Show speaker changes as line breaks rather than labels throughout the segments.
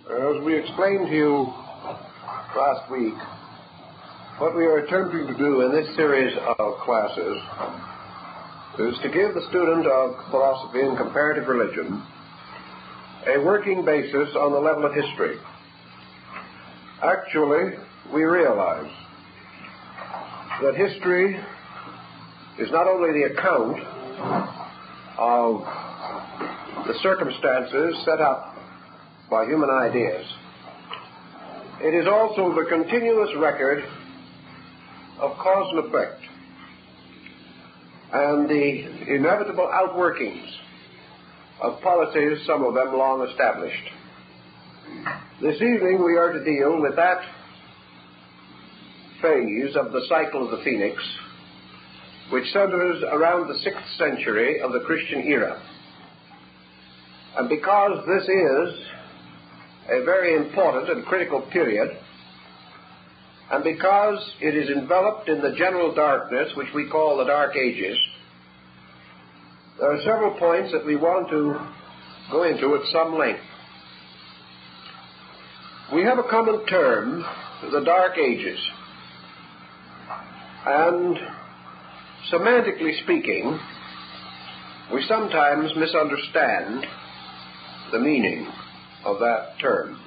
As we explained to you last week, what we are attempting to do in this series of classes is to give the student of philosophy and comparative religion a working basis on the level of history. Actually, we realize that history is not only the account of the circumstances set up by human ideas, it is also the continuous record of cause and effect and the inevitable outworkings of policies, some of them long established. This evening we are to deal with that phase of the cycle of the Phoenix which centers around the 6th century of the Christian era. And because this is a very important and critical period, and because it is enveloped in the general darkness which we call the Dark Ages, there are several points that we want to go into at some length. We have a common term, the Dark Ages, and semantically speaking, we sometimes misunderstand the meaning of that term.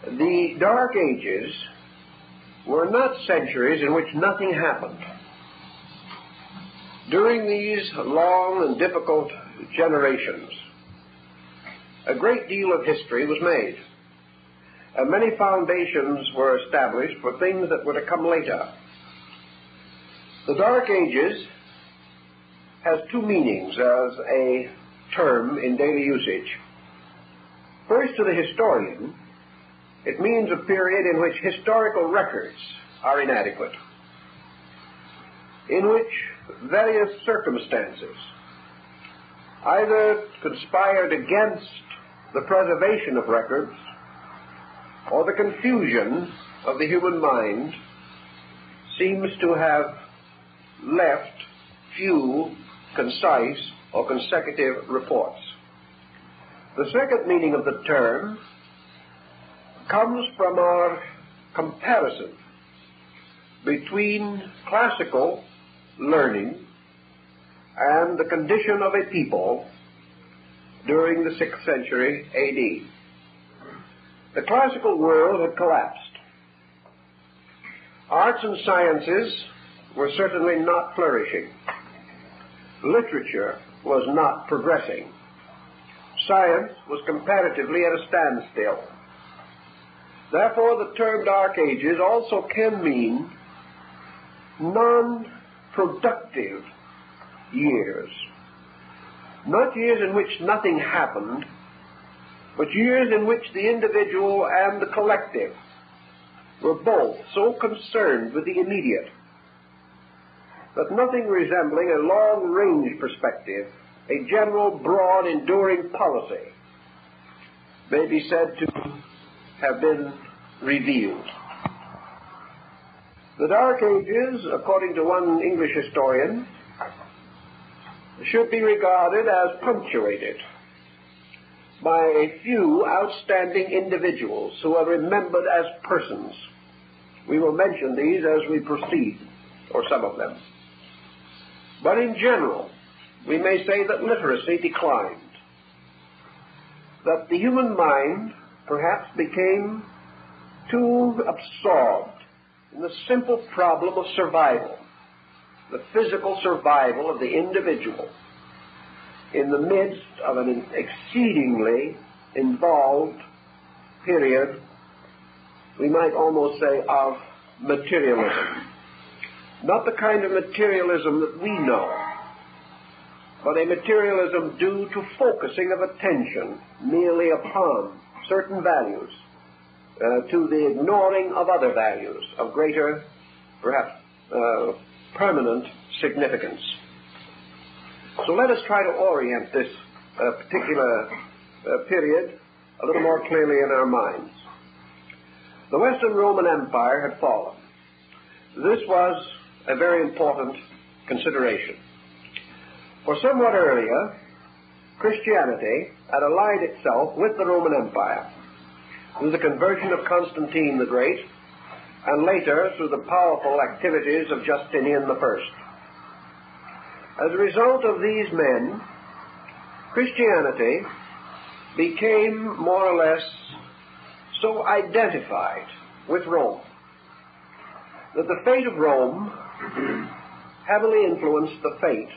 The Dark Ages were not centuries in which nothing happened. During these long and difficult generations, a great deal of history was made, and many foundations were established for things that were to come later. The Dark Ages has two meanings as a term in daily usage. First, to the historian, it means a period in which historical records are inadequate, in which various circumstances either conspired against the preservation of records or the confusion of the human mind seems to have left few concise or consecutive reports. The second meaning of the term comes from our comparison between classical learning and the condition of a people during the 6th century A.D. The classical world had collapsed. Arts and sciences were certainly not flourishing. Literature was not progressing. Science was comparatively at a standstill. Therefore, the term Dark Ages also can mean non-productive years. Not years in which nothing happened, but years in which the individual and the collective were both so concerned with the immediate that nothing resembling a long-range perspective, a general, broad, enduring policy, may be said to have been revealed. The Dark Ages, according to one English historian, should be regarded as punctuated by a few outstanding individuals who are remembered as persons. We will mention these as we proceed, or some of them. But in general, we may say that literacy declined, that the human mind perhaps became too absorbed in the simple problem of survival, the physical survival of the individual in the midst of an exceedingly involved period, we might almost say, of materialism. Not the kind of materialism that we know, but a materialism due to focusing of attention merely upon certain values, to the ignoring of other values of greater, perhaps permanent significance. So let us try to orient this particular period a little more clearly in our minds. The Western Roman Empire had fallen. This was a very important consideration. For somewhat earlier, Christianity had allied itself with the Roman Empire through the conversion of Constantine the Great, and later through the powerful activities of Justinian I. As a result of these men, Christianity became more or less so identified with Rome that the fate of Rome heavily influenced the fate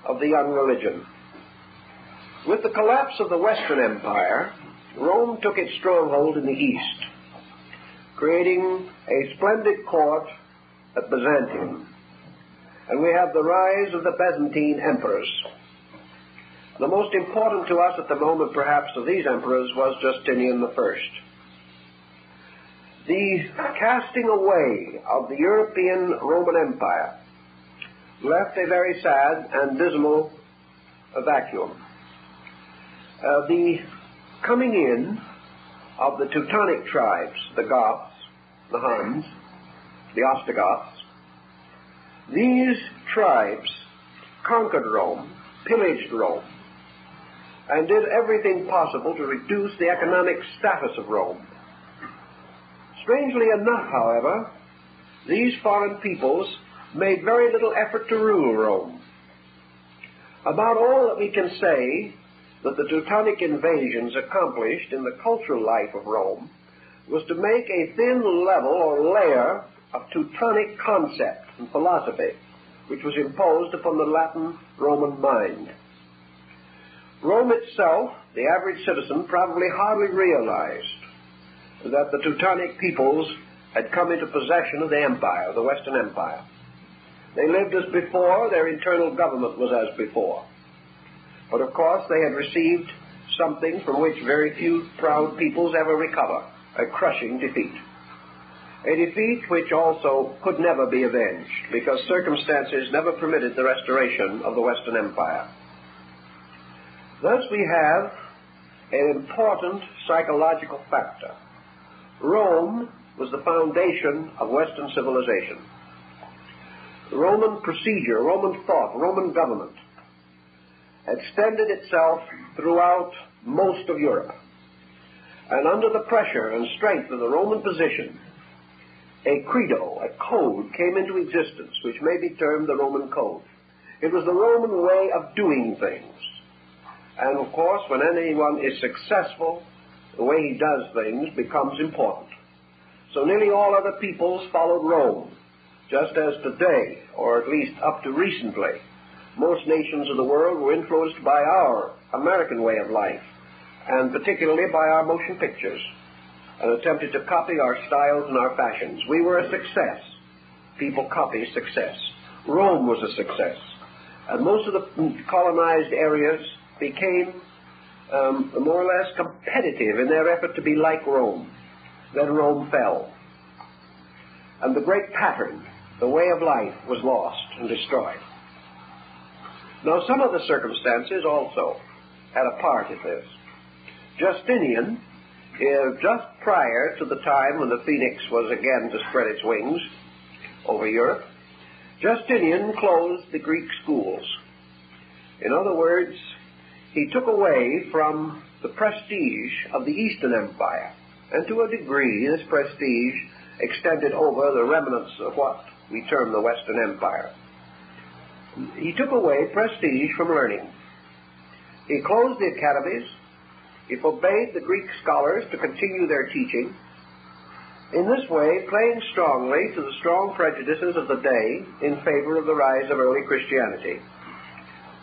of the young religion. With the collapse of the Western Empire, Rome took its stronghold in the East, creating a splendid court at Byzantium. And we have the rise of the Byzantine emperors. The most important to us at the moment, perhaps, of these emperors was Justinian I. The casting away of the European Roman Empire left a very sad and dismal vacuum. The coming in of the Teutonic tribes, the Goths, the Huns, the Ostrogoths, these tribes conquered Rome, pillaged Rome, and did everything possible to reduce the economic status of Rome. Strangely enough, however, these foreign peoples made very little effort to rule Rome. About all that we can say that the Teutonic invasions accomplished in the cultural life of Rome was to make a thin level or layer of Teutonic concept and philosophy, which was imposed upon the Latin Roman mind. Rome itself, the average citizen, probably hardly realized that the Teutonic peoples had come into possession of the empire, the Western Empire. They lived as before, their internal government was as before. But of course they had received something from which very few proud peoples ever recover, a crushing defeat. A defeat which also could never be avenged, because circumstances never permitted the restoration of the Western Empire. Thus we have an important psychological factor. Rome was the foundation of Western civilization. Roman procedure, Roman thought, Roman government extended itself throughout most of Europe. And under the pressure and strength of the Roman position, a credo, a code, came into existence, which may be termed the Roman code. It was the Roman way of doing things. And of course, when anyone is successful, the way he does things becomes important. So nearly all other peoples followed Rome, just as today, or at least up to recently, most nations of the world were influenced by our American way of life, and particularly by our motion pictures, and attempted to copy our styles and our fashions. We were a success. People copy success. Rome was a success. And most of the colonized areas became more or less competitive in their effort to be like Rome. Then Rome fell. And the great pattern, the way of life, was lost and destroyed. Now, some of the circumstances also had a part in this. Justinian, just prior to the time when the phoenix was again to spread its wings over Europe, Justinian closed the Greek schools. In other words, he took away from the prestige of the Eastern Empire, and to a degree this prestige extended over the remnants of what we term the Western Empire. He took away prestige from learning. He closed the academies. He forbade the Greek scholars to continue their teaching, in this way playing strongly to the strong prejudices of the day in favor of the rise of early Christianity.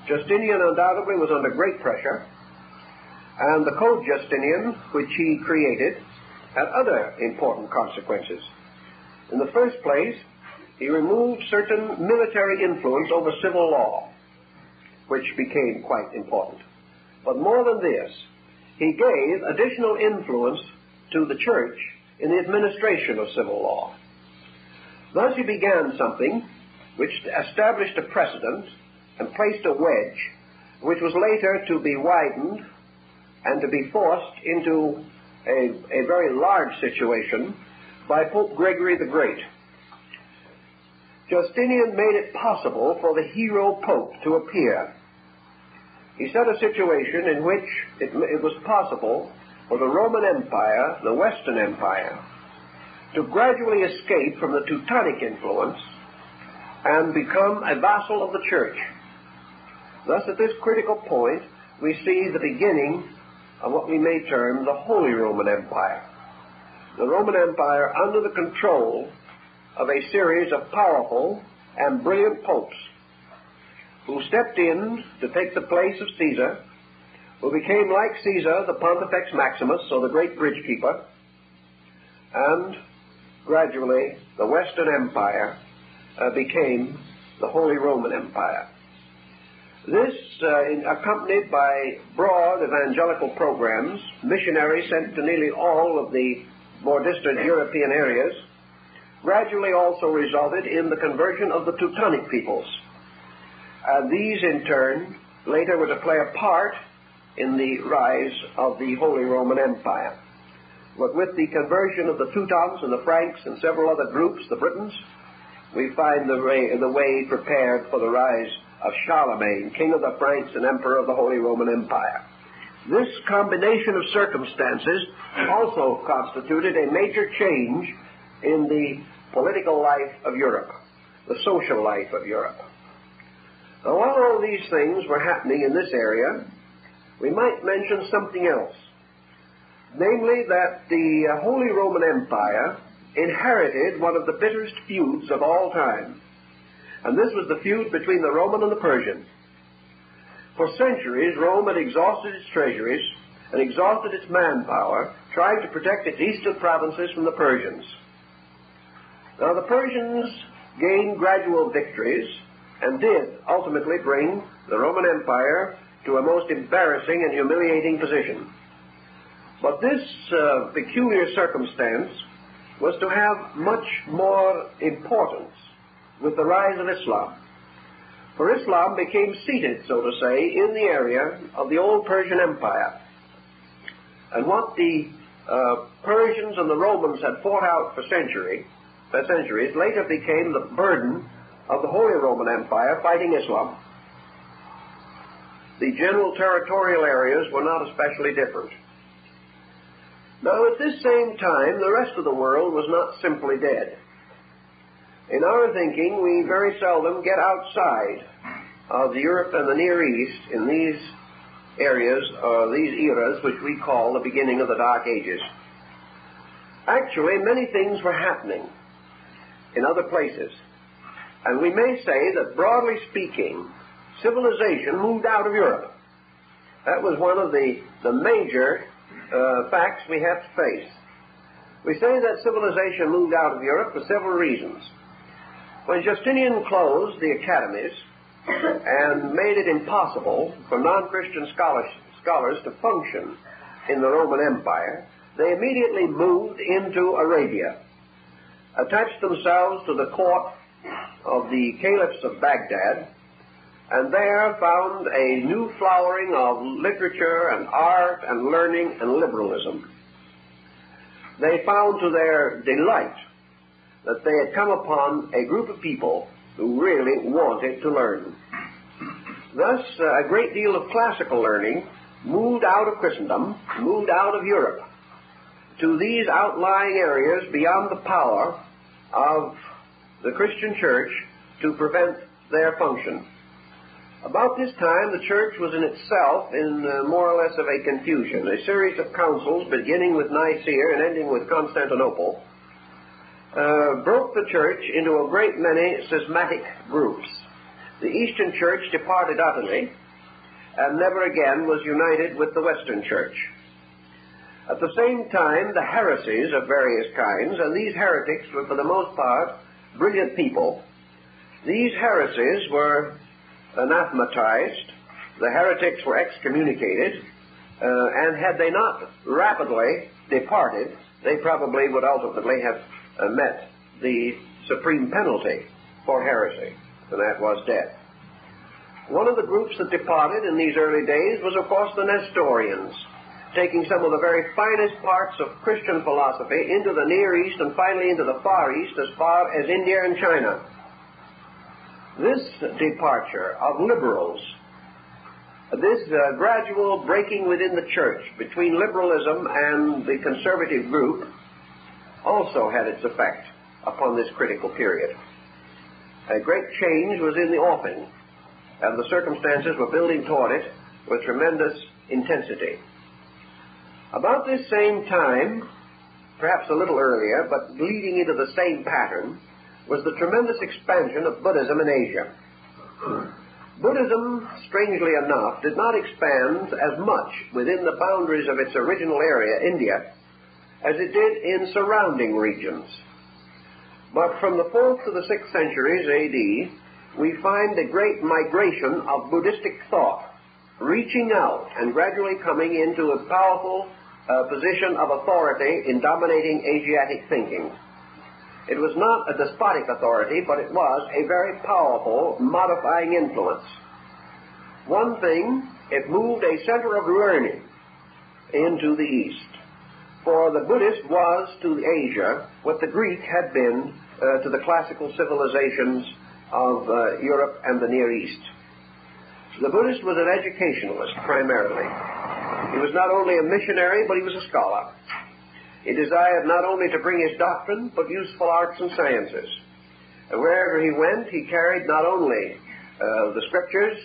Justinian undoubtedly was under great pressure, and the Code Justinian, which he created, had other important consequences. In the first place, he removed certain military influence over civil law, which became quite important. But more than this, he gave additional influence to the church in the administration of civil law. Thus he began something which established a precedent and placed a wedge, which was later to be widened and to be forced into a very large situation by Pope Gregory the Great. Justinian made it possible for the hero pope to appear. he set a situation in which it was possible for the Roman Empire, the Western Empire, to gradually escape from the Teutonic influence and become a vassal of the Church. Thus, at this critical point, we see the beginning of what we may term the Holy Roman Empire. The Roman Empire under the control of a series of powerful and brilliant popes who stepped in to take the place of Caesar, who became like Caesar, the Pontifex Maximus, or the great bridge keeper, and gradually the Western Empire became the Holy Roman Empire. This, accompanied by broad evangelical programs, missionaries sent to nearly all of the more distant European areas, gradually also resulted in the conversion of the Teutonic peoples. These, in turn, later were to play a part in the rise of the Holy Roman Empire. But with the conversion of the Teutons and the Franks and several other groups, the Britons, we find the way prepared for the rise of Charlemagne, king of the Franks and emperor of the Holy Roman Empire. This combination of circumstances also constituted a major change in the political life of Europe, the social life of Europe. Now, while all these things were happening in this area, we might mention something else, namely that the Holy Roman Empire inherited one of the bitterest feuds of all time, and this was the feud between the Roman and the Persian. For centuries, Rome had exhausted its treasuries and exhausted its manpower, trying to protect its eastern provinces from the Persians. Now, the Persians gained gradual victories and did ultimately bring the Roman Empire to a most embarrassing and humiliating position. But this peculiar circumstance was to have much more importance with the rise of Islam. For Islam became seated, so to say, in the area of the old Persian Empire. And what the Persians and the Romans had fought out for centuries later became the burden of the Holy Roman Empire fighting Islam. The general territorial areas were not especially different. Now, at this same time, the rest of the world was not simply dead. In our thinking, we very seldom get outside of Europe and the Near East in these areas, or these eras, which we call the beginning of the Dark Ages. Actually, many things were happening in other places. And we may say that, broadly speaking, civilization moved out of Europe. That was one of the major facts we have to face. We say that civilization moved out of Europe for several reasons. When Justinian closed the academies and made it impossible for non-Christian scholars to function in the Roman Empire, they immediately moved into Arabia, attached themselves to the court of the caliphs of Baghdad, and there found a new flowering of literature and art and learning and liberalism. They found to their delight that they had come upon a group of people who really wanted to learn. Thus, a great deal of classical learning moved out of Christendom, moved out of Europe, to these outlying areas beyond the power of the Christian church to prevent their function. About this time, the church was in itself in more or less of a confusion. A series of councils, beginning with Nicaea and ending with Constantinople, broke the church into a great many schismatic groups. The Eastern Church departed utterly and never again was united with the Western Church. At the same time, the heresies of various kinds, and these heretics were for the most part brilliant people, these heresies were anathematized, the heretics were excommunicated, and had they not rapidly departed, they probably would ultimately have met the supreme penalty for heresy, and that was death. One of the groups that departed in these early days was, of course, the Nestorians, taking some of the very finest parts of Christian philosophy into the Near East and finally into the Far East, as far as India and China. This departure of liberals This gradual breaking within the church between liberalism and the conservative group also had its effect upon this critical period. A great change was in the offing, and the circumstances were building toward it with tremendous intensity. About this same time, perhaps a little earlier, but leading into the same pattern, was the tremendous expansion of Buddhism in Asia. Buddhism, strangely enough, did not expand as much within the boundaries of its original area, India, as it did in surrounding regions. But from the 4th to the 6th centuries A.D., we find a great migration of Buddhistic thought, reaching out and gradually coming into a powerful position of authority in dominating Asiatic thinking. It was not a despotic authority, but it was a very powerful modifying influence. One thing, it moved a center of learning into the East. For the Buddhist was to Asia what the Greek had been to the classical civilizations of Europe and the Near East. The Buddhist was an educationalist primarily. He was not only a missionary, but he was a scholar. He desired not only to bring his doctrine, but useful arts and sciences. And wherever he went, he carried not only the scriptures,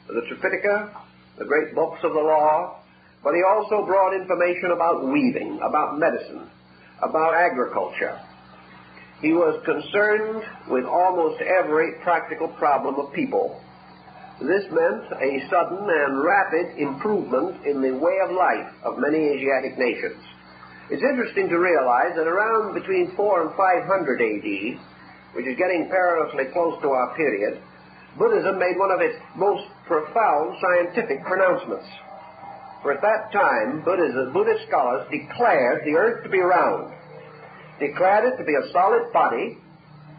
the Tripitaka, the great books of the law, but he also brought information about weaving, about medicine, about agriculture. He was concerned with almost every practical problem of people. This meant a sudden and rapid improvement in the way of life of many Asiatic nations. It's interesting to realize that around between 400 and 500 A.D., which is getting perilously close to our period, Buddhism made one of its most profound scientific pronouncements. For at that time, Buddhist scholars declared the earth to be round, declared it to be a solid body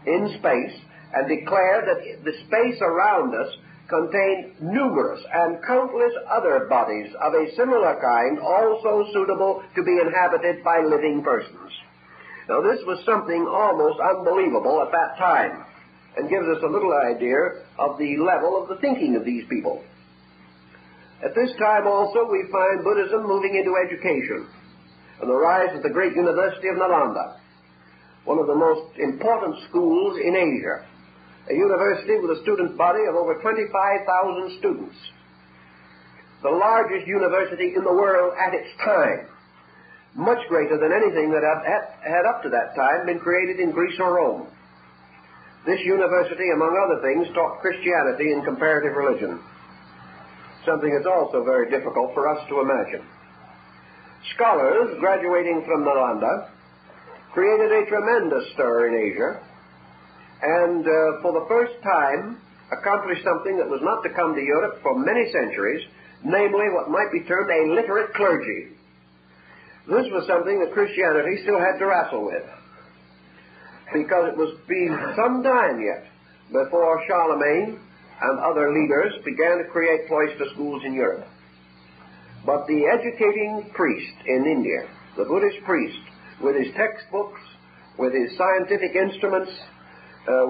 in space, and declared that the space around us contained numerous and countless other bodies of a similar kind, also suitable to be inhabited by living persons. Now, this was something almost unbelievable at that time, and gives us a little idea of the level of the thinking of these people. At this time also we find Buddhism moving into education, and the rise of the great University of Nalanda, one of the most important schools in Asia, a university with a student body of over 25,000 students, the largest university in the world at its time, much greater than anything that had up to that time been created in Greece or Rome. This university, among other things, taught Christianity and comparative religion, something that's also very difficult for us to imagine. Scholars graduating from Nalanda created a tremendous stir in Asia, and for the first time accomplished something that was not to come to Europe for many centuries, namely what might be termed a literate clergy. This was something that Christianity still had to wrestle with, because it was being some time yet before Charlemagne and other leaders began to create cloister schools in Europe. But the educating priest in India, the Buddhist priest, with his textbooks, with his scientific instruments,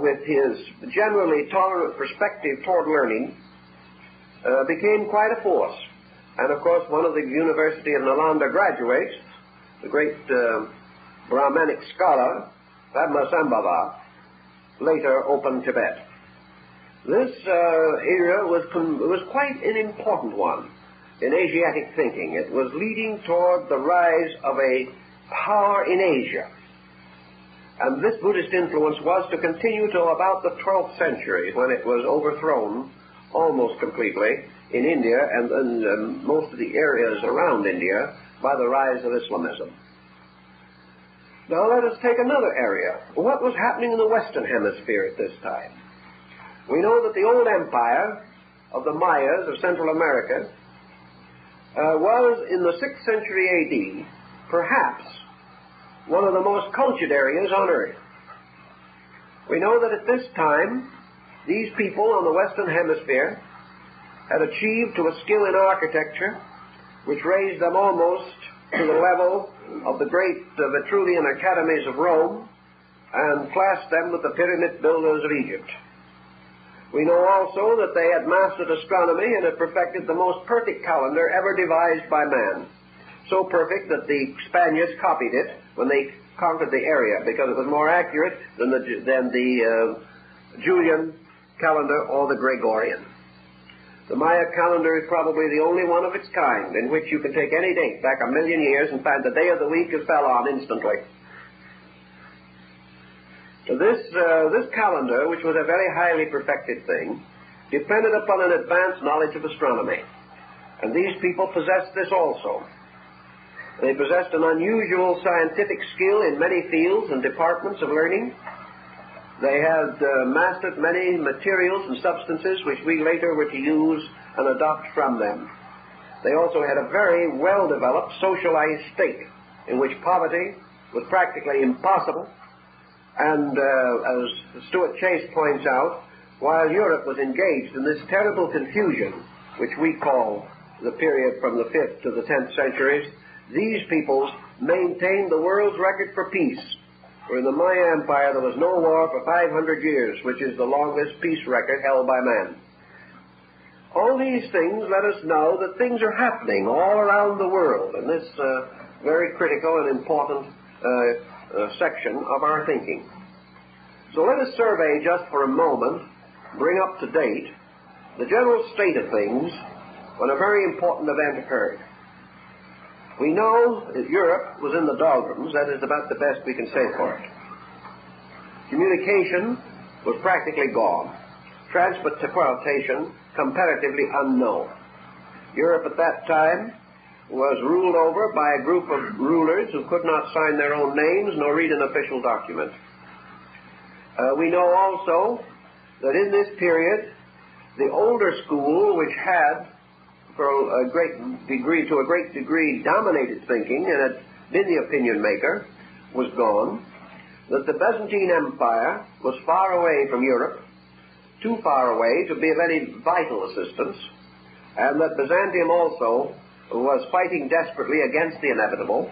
with his generally tolerant perspective toward learning, became quite a force. And of course, one of the University of Nalanda graduates, the great Brahmanic scholar, Padmasambhava, later opened Tibet. This era was quite an important one in Asiatic thinking. It was leading toward the rise of a power in Asia. And this Buddhist influence was to continue till about the 12th century, when it was overthrown almost completely in India and in most of the areas around India by the rise of Islamism. Now let us take another area. What was happening in the Western Hemisphere at this time? We know that the old empire of the Mayas of Central America was, in the 6th century A.D., perhaps one of the most cultured areas on earth. We know that at this time, these people on the Western Hemisphere had achieved to a skill in architecture which raised them almost to the level of the great Vitruvian academies of Rome and classed them with the pyramid builders of Egypt. We know also that they had mastered astronomy and had perfected the most perfect calendar ever devised by man. So perfect that the Spaniards copied it when they conquered the area, because it was more accurate than the Julian calendar or the Gregorian. The Maya calendar is probably the only one of its kind in which you can take any date back 1,000,000 years and find the day of the week is fell on instantly. So this calendar, which was a very highly perfected thing, depended upon an advanced knowledge of astronomy. And these people possessed this also. They possessed an unusual scientific skill in many fields and departments of learning. They had mastered many materials and substances which we later were to use and adopt from them. They also had a very well-developed socialized state in which poverty was practically impossible. And as Stuart Chase points out, while Europe was engaged in this terrible confusion, which we call the period from the 5th to the 10th centuries, these peoples maintained the world's record for peace. For in the Maya Empire there was no war for 500 years, which is the longest peace record held by man. All these things let us know that things are happening all around the world in this very critical and important section of our thinking. So let us survey just for a moment, bring up to date, the general state of things when a very important event occurred. We know that Europe was in the doldrums. That is about the best we can say for it. Communication was practically gone. Transportation comparatively unknown. Europe at that time was ruled over by a group of rulers who could not sign their own names nor read an official document. We know also that in this period, the older school, which had to a great degree dominated thinking and had been the opinion maker, was gone, that the Byzantine Empire was far away from Europe, too far away to be of any vital assistance, and that Byzantium also was fighting desperately against the inevitable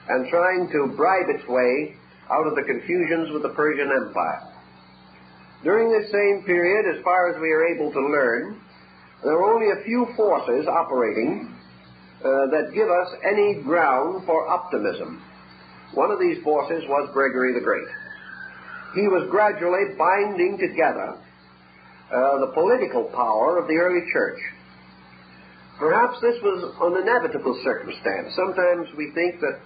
and trying to bribe its way out of the confusions with the Persian Empire. During this same period, as far as we are able to learn, there are only a few forces operating that give us any ground for optimism. One of these forces was Gregory the Great. He was gradually binding together the political power of the early church. Perhaps this was an inevitable circumstance. Sometimes we think that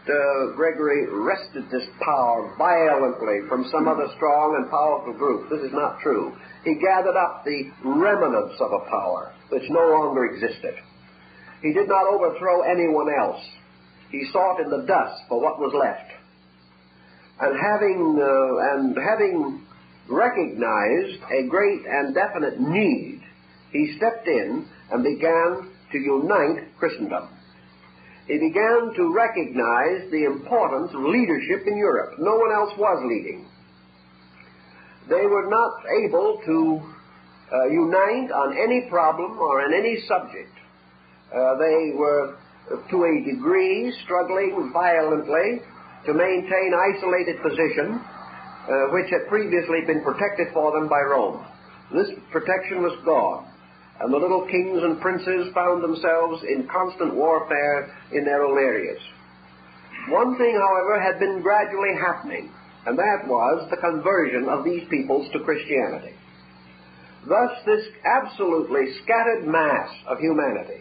Gregory wrested this power violently from some other strong and powerful group. This is not true. He gathered up the remnants of a power which no longer existed. He did not overthrow anyone else. He sought in the dust for what was left. And having recognized a great and definite need, he stepped in and began to unite Christendom. He began to recognize the importance of leadership in Europe. No one else was leading. They were not able to unite on any problem or on any subject. They were, to a degree, struggling violently to maintain isolated position, which had previously been protected for them by Rome. This protection was gone, and the little kings and princes found themselves in constant warfare in their own areas. One thing, however, had been gradually happening, and that was the conversion of these peoples to Christianity. Thus, this absolutely scattered mass of humanity,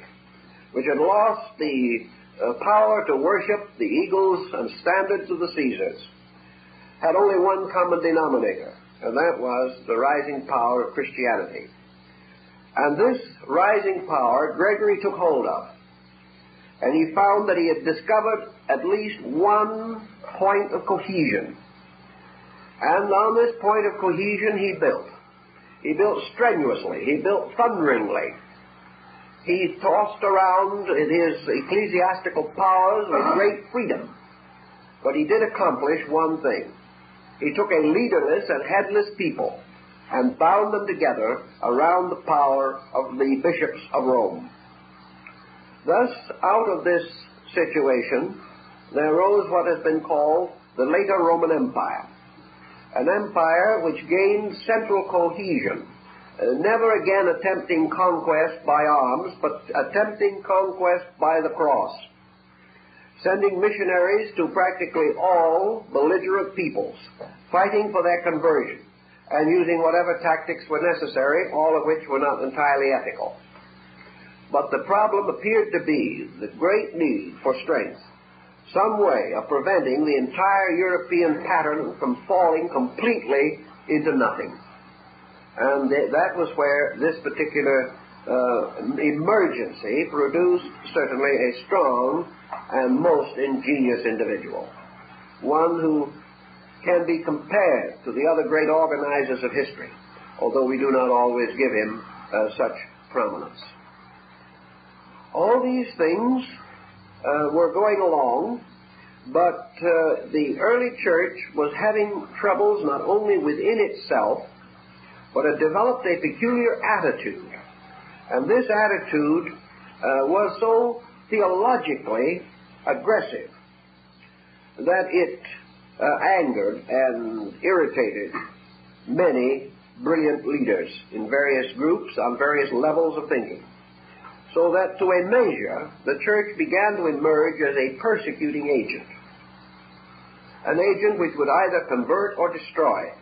which had lost the power to worship the eagles and standards of the Caesars, had only one common denominator, and that was the rising power of Christianity. And this rising power Gregory took hold of, and he found that he had discovered at least one point of cohesion. And on this point of cohesion he built. He built strenuously. He built thunderingly. He tossed around his ecclesiastical powers with great freedom. But he did accomplish one thing. He took a leaderless and headless people and bound them together around the power of the bishops of Rome. Thus, out of this situation, there arose what has been called the later Roman Empire, an empire which gained central cohesion never again attempting conquest by arms, but attempting conquest by the cross, sending missionaries to practically all belligerent peoples, fighting for their conversion, and using whatever tactics were necessary, all of which were not entirely ethical. But the problem appeared to be the great need for strength, some way of preventing the entire European pattern from falling completely into nothing. And that was where this particular emergency produced certainly a strong and most ingenious individual, one who can be compared to the other great organizers of history, although we do not always give him such prominence. All these things were going along, but the early church was having troubles not only within itself, but it developed a peculiar attitude. And this attitude was so theologically aggressive that it angered and irritated many brilliant leaders in various groups on various levels of thinking. So that to a measure, the church began to emerge as a persecuting agent, an agent which would either convert or destroy.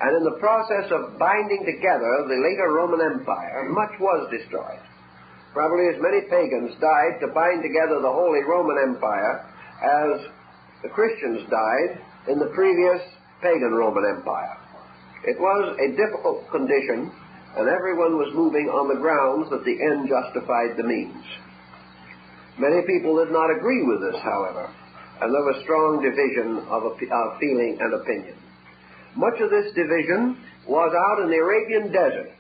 And in the process of binding together the later Roman Empire, much was destroyed. Probably as many pagans died to bind together the Holy Roman Empire as the Christians died in the previous pagan Roman Empire. It was a difficult condition, and everyone was moving on the grounds that the end justified the means. Many people did not agree with this, however, and there was strong division of feeling and opinion. Much of this division was out in the Arabian desert,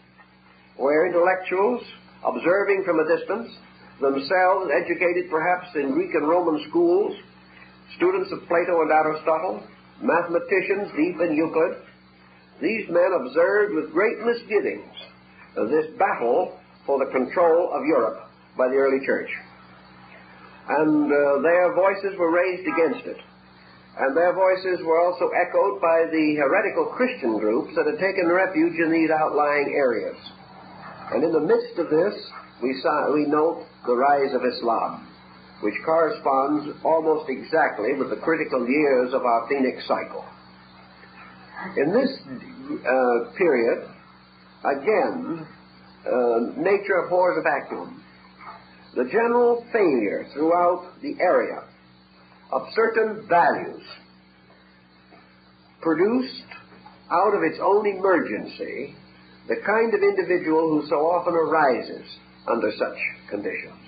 where intellectuals, observing from a distance, themselves educated perhaps in Greek and Roman schools, students of Plato and Aristotle, mathematicians deep in Euclid, these men observed with great misgivings this battle for the control of Europe by the early church. And their voices were raised against it. And their voices were also echoed by the heretical Christian groups that had taken refuge in these outlying areas. And in the midst of this, we note the rise of Islam, which corresponds almost exactly with the critical years of our Phoenix cycle. In this period, again, nature abhors a vacuum. The general failure throughout the area of certain values produced out of its own emergency the kind of individual who so often arises under such conditions.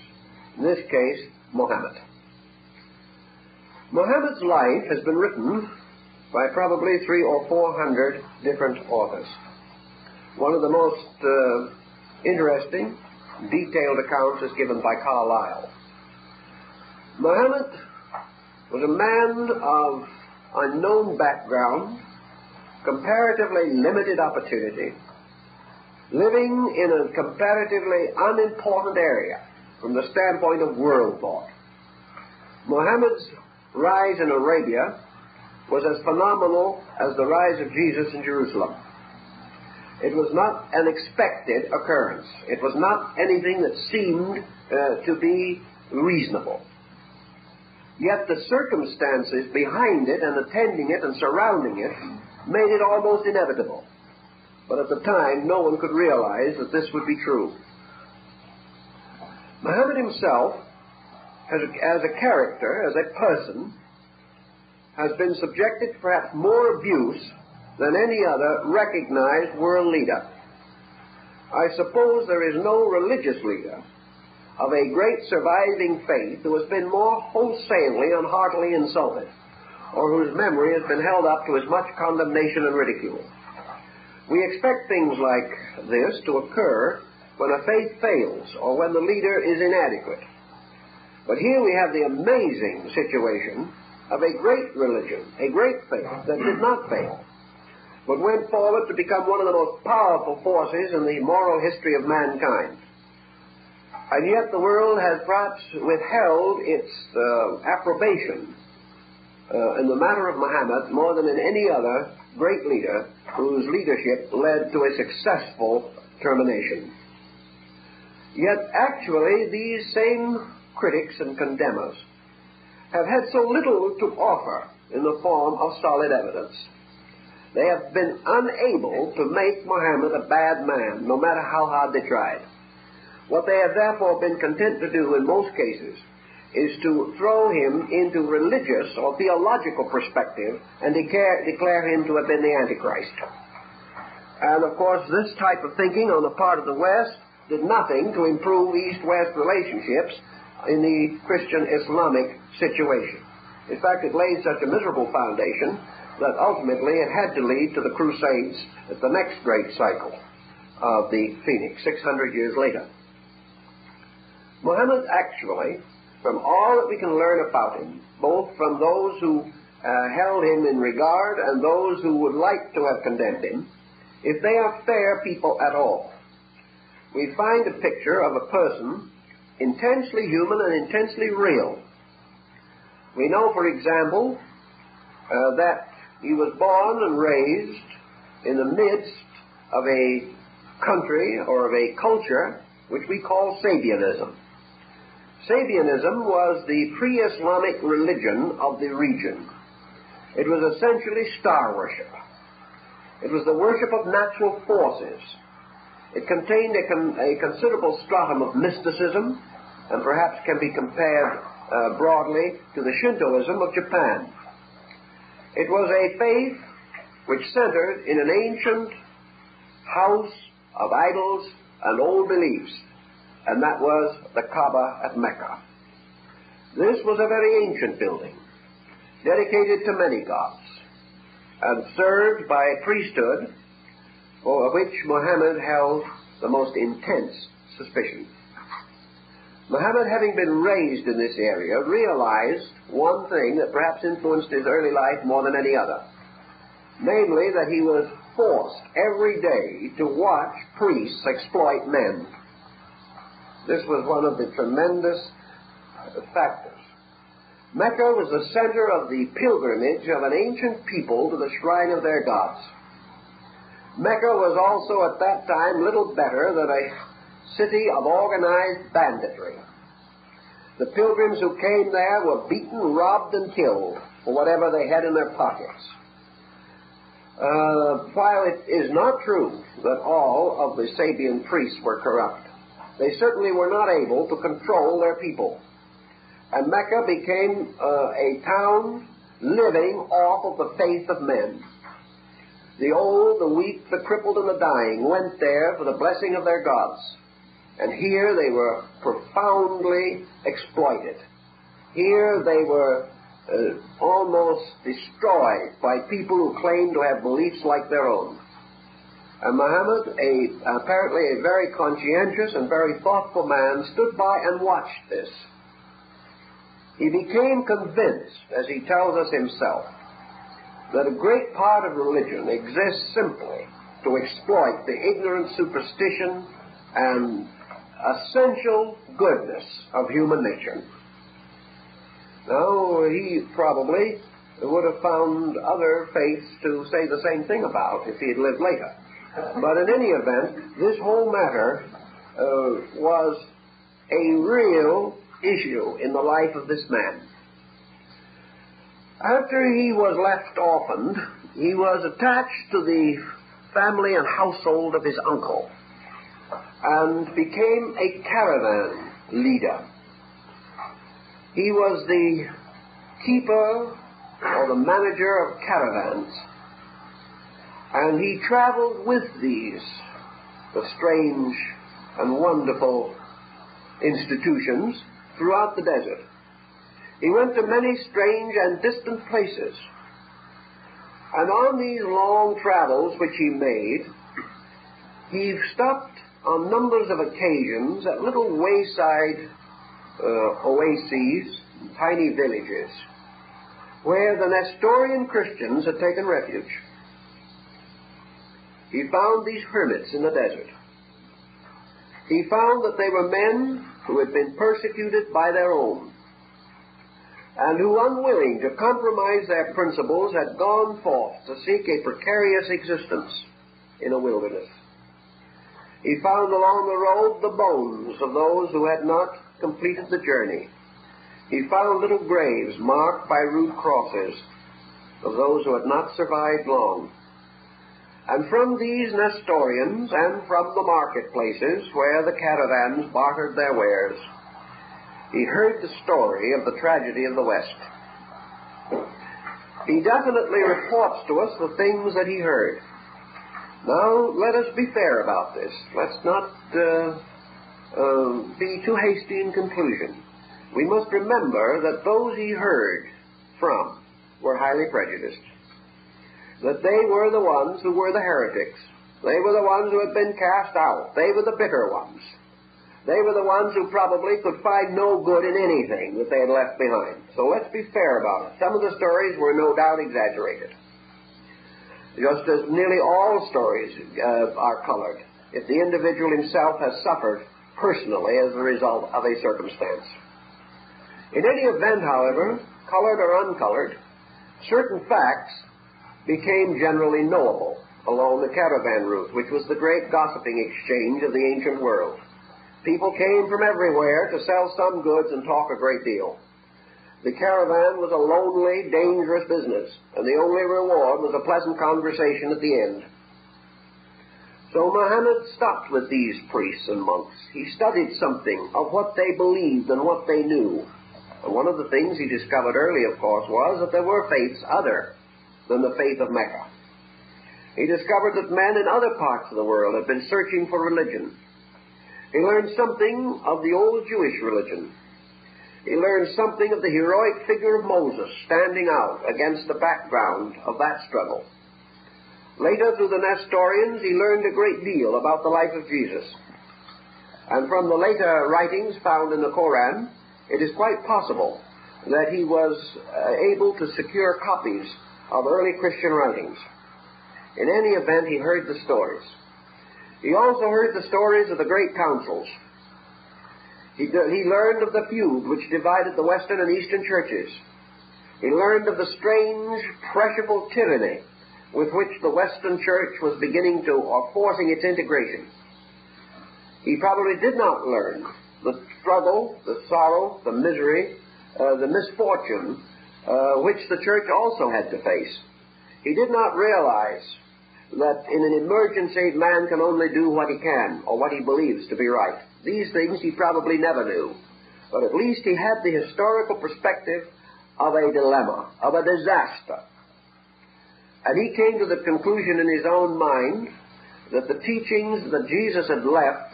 In this case, Muhammad. Muhammad's life has been written by probably 300 or 400 different authors. One of the most interesting, detailed accounts is given by Carlyle. Muhammad was a man of unknown background, comparatively limited opportunity, living in a comparatively unimportant area from the standpoint of world thought. Muhammad's rise in Arabia was as phenomenal as the rise of Jesus in Jerusalem. It was not an expected occurrence. It was not anything that seemed to be reasonable. Yet the circumstances behind it and attending it and surrounding it made it almost inevitable. But at the time, no one could realize that this would be true. Muhammad himself, as a character, as a person, has been subjected to perhaps more abuse than any other recognized world leader. I suppose there is no religious leader of a great surviving faith who has been more wholesalely and heartily insulted, or whose memory has been held up to as much condemnation and ridicule. We expect things like this to occur when a faith fails or when the leader is inadequate. But here we have the amazing situation of a great religion, a great faith that did not fail, but went forward to become one of the most powerful forces in the moral history of mankind. And yet the world has perhaps withheld its approbation in the matter of Muhammad more than in any other great leader whose leadership led to a successful termination. Yet actually these same critics and condemners have had so little to offer in the form of solid evidence. They have been unable to make Muhammad a bad man, no matter how hard they tried. What they have therefore been content to do in most cases is to throw him into religious or theological perspective and declare him to have been the Antichrist. And of course this type of thinking on the part of the West did nothing to improve East-West relationships in the Christian-Islamic situation. In fact, it laid such a miserable foundation that ultimately it had to lead to the Crusades at the next great cycle of the Phoenix, 600 years later. Muhammad actually, from all that we can learn about him, both from those who held him in regard and those who would like to have condemned him, if they are fair people at all, we find a picture of a person intensely human and intensely real. We know, for example, that he was born and raised in the midst of a country or of a culture which we call Sabianism. Sabianism was the pre-Islamic religion of the region. It was essentially star worship. It was the worship of natural forces. It contained a considerable stratum of mysticism, and perhaps can be compared broadly to the Shintoism of Japan. It was a faith which centered in an ancient house of idols and old beliefs, and that was the Kaaba at Mecca. This was a very ancient building, dedicated to many gods, and served by a priesthood for which Muhammad held the most intense suspicion. Muhammad, having been raised in this area, realized one thing that perhaps influenced his early life more than any other, namely that he was forced every day to watch priests exploit men. This was one of the tremendous factors. Mecca was the center of the pilgrimage of an ancient people to the shrine of their gods. Mecca was also at that time little better than a city of organized banditry. The pilgrims who came there were beaten, robbed, and killed for whatever they had in their pockets. While it is not true that all of the Sabian priests were corrupt, they certainly were not able to control their people. And Mecca became a town living off of the faith of men. The old, the weak, the crippled, and the dying went there for the blessing of their gods. And here they were profoundly exploited. Here they were almost destroyed by people who claimed to have beliefs like their own. And Muhammad, apparently a very conscientious and very thoughtful man, stood by and watched this. He became convinced, as he tells us himself, that a great part of religion exists simply to exploit the ignorant superstition and essential goodness of human nature. Now, he probably would have found other faiths to say the same thing about if he had lived later. But in any event, this whole matter was a real issue in the life of this man. After he was left orphaned, he was attached to the family and household of his uncle and became a caravan leader. He was the keeper or the manager of caravans, and he traveled with these, the strange and wonderful institutions, throughout the desert. He went to many strange and distant places, and on these long travels which he made, he stopped on numbers of occasions at little wayside oases, tiny villages, where the Nestorian Christians had taken refuge. He found these hermits in the desert. He found that they were men who had been persecuted by their own. and who, unwilling to compromise their principles, had gone forth to seek a precarious existence in a wilderness. He found along the road the bones of those who had not completed the journey. He found little graves marked by rude crosses of those who had not survived long. And from these Nestorians and from the marketplaces where the caravans bartered their wares, he heard the story of the tragedy of the West. He definitely reports to us the things that he heard. Now, let us be fair about this. Let's not be too hasty in conclusion. We must remember that those he heard from were highly prejudiced, that they were the ones who were the heretics. They were the ones who had been cast out. They were the bitter ones. They were the ones who probably could find no good in anything that they had left behind. So let's be fair about it. Some of the stories were no doubt exaggerated, just as nearly all stories are colored if the individual himself has suffered personally as a result of a circumstance. In any event, however, colored or uncolored, certain facts became generally knowable along the caravan route, which was the great gossiping exchange of the ancient world. People came from everywhere to sell some goods and talk a great deal. The caravan was a lonely, dangerous business, and the only reward was a pleasant conversation at the end. So Muhammad stopped with these priests and monks. He studied something of what they believed and what they knew. And one of the things he discovered early, of course, was that there were faiths other than the faith of Mecca. He discovered that men in other parts of the world had been searching for religion. He learned something of the old Jewish religion. He learned something of the heroic figure of Moses standing out against the background of that struggle. Later, through the Nestorians, he learned a great deal about the life of Jesus. And from the later writings found in the Koran, it is quite possible that he was able to secure copies of early Christian writings. In any event, he heard the stories. He also heard the stories of the great councils. He learned of the feud which divided the Western and Eastern churches. He learned of the strange, pressure-ful tyranny with which the Western church was beginning to, or forcing its integration. He probably did not learn the struggle, the sorrow, the misery, the misfortune which the church also had to face. He did not realize that in an emergency man can only do what he can or what he believes to be right. These things he probably never knew, but at least he had the historical perspective of a dilemma, of a disaster. And he came to the conclusion in his own mind that the teachings that Jesus had left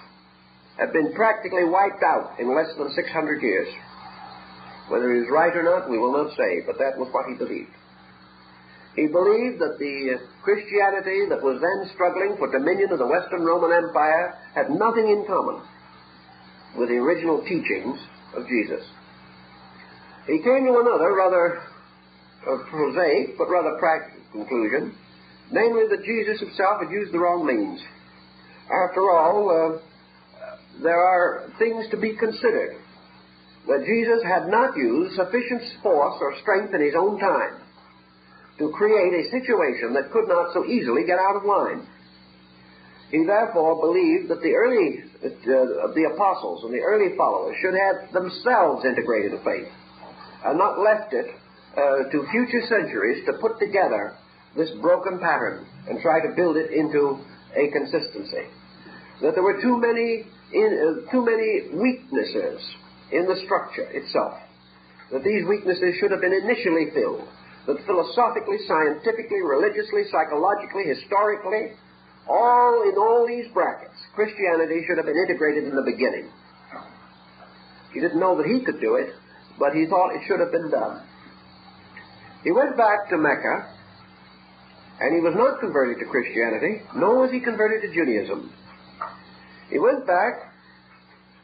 had been practically wiped out in less than 600 years. Whether he was right or not, we will not say, but that was what he believed. He believed that the Christianity that was then struggling for dominion of the Western Roman Empire had nothing in common with the original teachings of Jesus. He came to another rather prosaic but rather practical conclusion, namely that Jesus himself had used the wrong means. After all, there are things to be considered. That Jesus had not used sufficient force or strength in his own time to create a situation that could not so easily get out of line. He therefore believed that the apostles and the early followers should have themselves integrated the faith and not left it to future centuries to put together this broken pattern and try to build it into a consistency. That there were too many weaknesses in the structure itself. That these weaknesses should have been initially filled. That philosophically, scientifically, religiously, psychologically, historically, in all these brackets, Christianity should have been integrated in the beginning. He didn't know that he could do it, but he thought it should have been done. He went back to Mecca, and he was not converted to Christianity, nor was he converted to Judaism. He went back,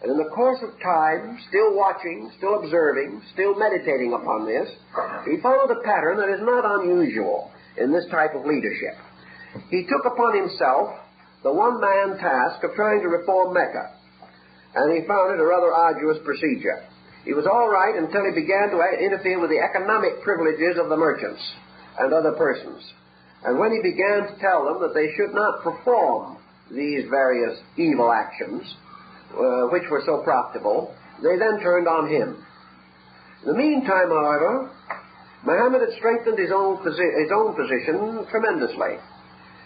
and in the course of time, still watching, still observing, still meditating upon this, he followed a pattern that is not unusual in this type of leadership. He took upon himself the one-man task of trying to reform Mecca, and he found it a rather arduous procedure. He was all right until he began to interfere with the economic privileges of the merchants and other persons. And when he began to tell them that they should not perform these various evil actions, which were so profitable, they then turned on him. In the meantime, however, Muhammad had strengthened his own position tremendously.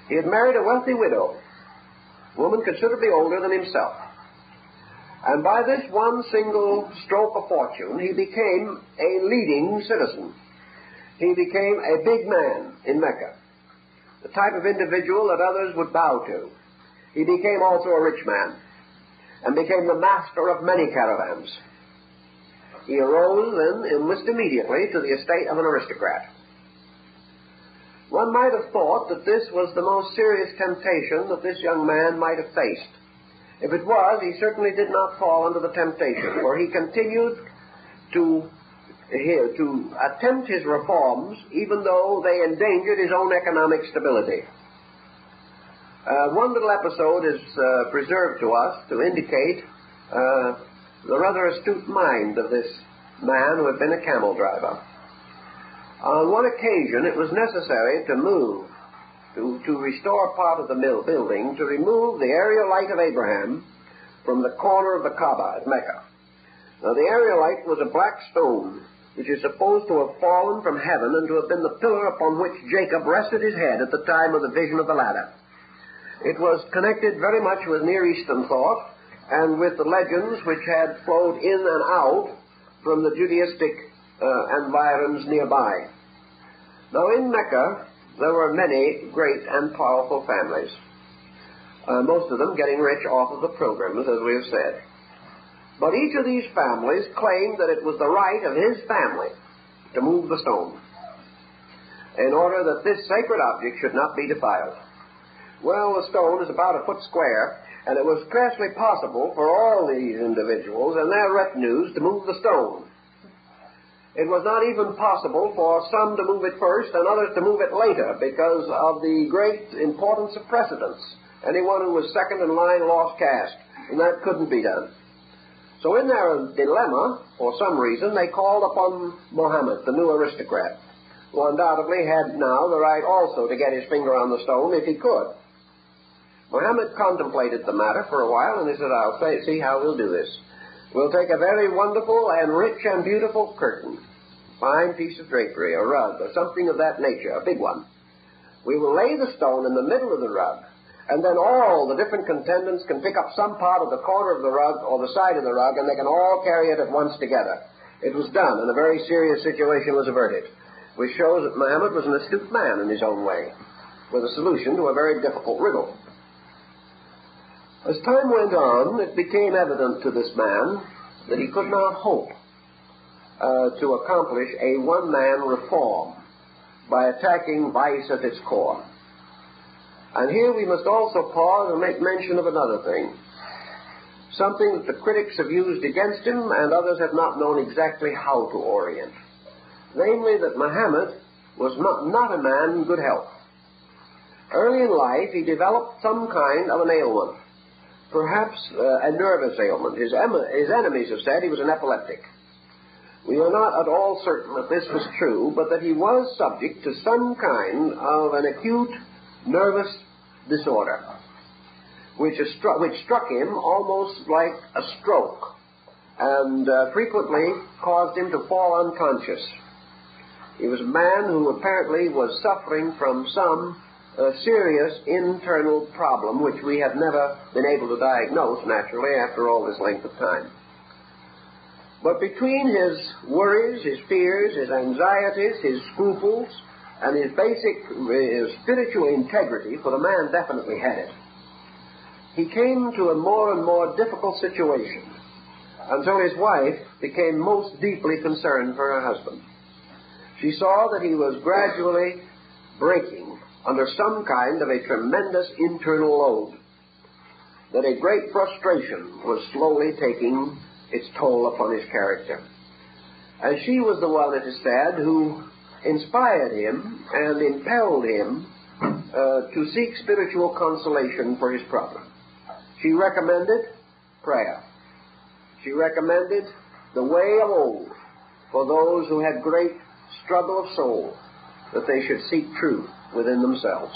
He had married a wealthy widow, a woman considerably older than himself. And by this one single stroke of fortune, he became a leading citizen. He became a big man in Mecca, the type of individual that others would bow to. He became also a rich man and became the master of many caravans. He arose then almost immediately to the estate of an aristocrat. One might have thought that this was the most serious temptation that this young man might have faced. If it was, he certainly did not fall under the temptation, for he continued to attempt his reforms even though they endangered his own economic stability. One little episode is preserved to us to indicate the rather astute mind of this man who had been a camel driver. On one occasion it was necessary to move, to restore part of the building, to remove the areolite of Abraham from the corner of the Kaaba at Mecca. Now the areolite was a black stone which is supposed to have fallen from heaven and to have been the pillar upon which Jacob rested his head at the time of the vision of the ladder. It was connected very much with Near Eastern thought and with the legends which had flowed in and out from the Judaistic environs nearby. Now in Mecca there were many great and powerful families, most of them getting rich off of the pilgrims, as we have said. But each of these families claimed that it was the right of his family to move the stone in order that this sacred object should not be defiled. Well, the stone is about a foot square, and it was scarcely possible for all these individuals and their retinues to move the stone. It was not even possible for some to move it first and others to move it later because of the great importance of precedence. Anyone who was second in line lost caste, and that couldn't be done. So in their dilemma, for some reason, they called upon Muhammad, the new aristocrat, who undoubtedly had now the right also to get his finger on the stone if he could. Muhammad contemplated the matter for a while, and he said, I'll see how we'll do this. We'll take a very wonderful and rich and beautiful curtain, fine piece of drapery, a rug, or something of that nature, a big one. We will lay the stone in the middle of the rug, and then all the different contendants can pick up some part of the corner of the rug or the side of the rug, and they can all carry it at once together. It was done, and a very serious situation was averted, which shows that Muhammad was an astute man in his own way, with a solution to a very difficult riddle. As time went on, it became evident to this man that he could not hope to accomplish a one-man reform by attacking vice at its core. And here we must also pause and make mention of another thing, something that the critics have used against him and others have not known exactly how to orient. Namely, that Muhammad was not a man in good health. Early in life, he developed some kind of an ailment, perhaps a nervous ailment. His enemies have said he was an epileptic. We are not at all certain that this was true, but that he was subject to some kind of an acute nervous disorder, which struck him almost like a stroke, and frequently caused him to fall unconscious. He was a man who apparently was suffering from some serious internal problem, which we have never been able to diagnose, naturally, after all this length of time. But between his worries, his fears, his anxieties, his scruples, and his basic spiritual integrity, for the man definitely had it, he came to a more and more difficult situation until his wife became most deeply concerned for her husband. She saw that he was gradually breaking under some kind of a tremendous internal load, that a great frustration was slowly taking its toll upon his character. And she was the one, it is said, who inspired him and impelled him to seek spiritual consolation for his problem. She recommended prayer. She recommended the way of old for those who had great struggle of soul, that they should seek truth within themselves.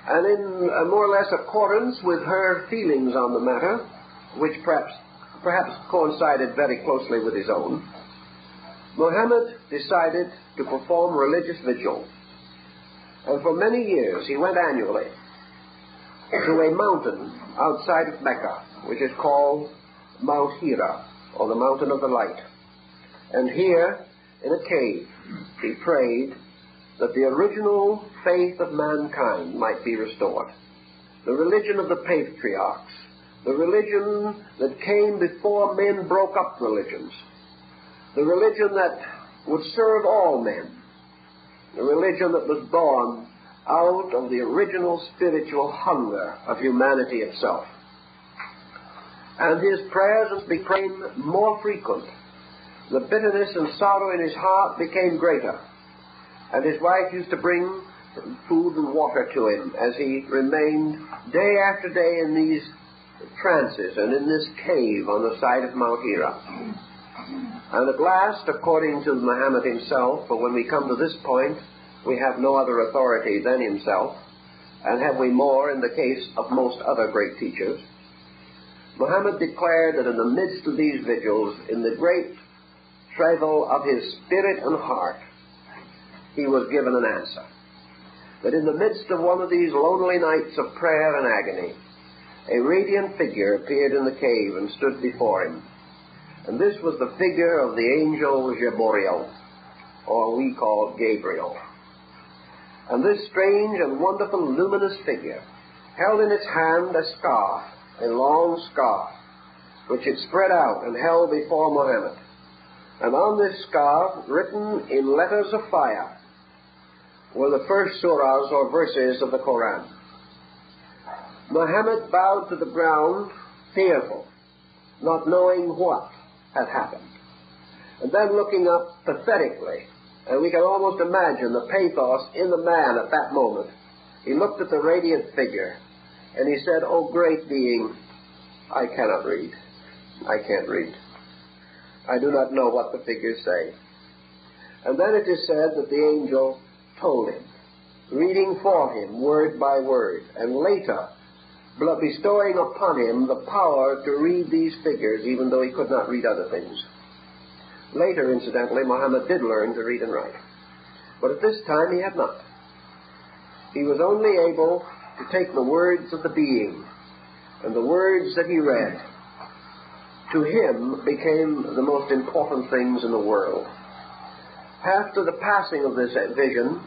And in more or less accordance with her feelings on the matter, which perhaps coincided very closely with his own, Muhammad decided to perform religious vigil. And for many years he went annually to a mountain outside of Mecca, which is called Mount Hira, or the Mountain of the Light. And here, in a cave, he prayed that the original faith of mankind might be restored. The religion of the Patriarchs, the religion that came before men broke up religions, the religion that would serve all men, the religion that was born out of the original spiritual hunger of humanity itself. And his prayers became more frequent. The bitterness and sorrow in his heart became greater. And his wife used to bring food and water to him as he remained day after day in these trances and in this cave on the side of Mount Hira. And at last, according to Muhammad himself, for when we come to this point, we have no other authority than himself, and have we more in the case of most other great teachers, Muhammad declared that in the midst of these vigils, in the great travail of his spirit and heart, he was given an answer. That in the midst of one of these lonely nights of prayer and agony, a radiant figure appeared in the cave and stood before him. And this was the figure of the angel Gabriel, or we call Gabriel. And this strange and wonderful luminous figure held in its hand a scarf, a long scarf, which it spread out and held before Muhammad. And on this scarf, written in letters of fire, were the first surahs or verses of the Quran. Muhammad bowed to the ground, fearful, not knowing what had happened. And then looking up pathetically, and we can almost imagine the pathos in the man at that moment, he looked at the radiant figure, and he said, "O great being, I cannot read. I can't read. I do not know what the figures say." And then it is said that the angel told him, reading for him word by word, and later bestowing upon him the power to read these figures, even though he could not read other things. Later, incidentally, Muhammad did learn to read and write. But at this time he had not. He was only able to take the words of the being, and the words that he read, to him became the most important things in the world. After the passing of this vision,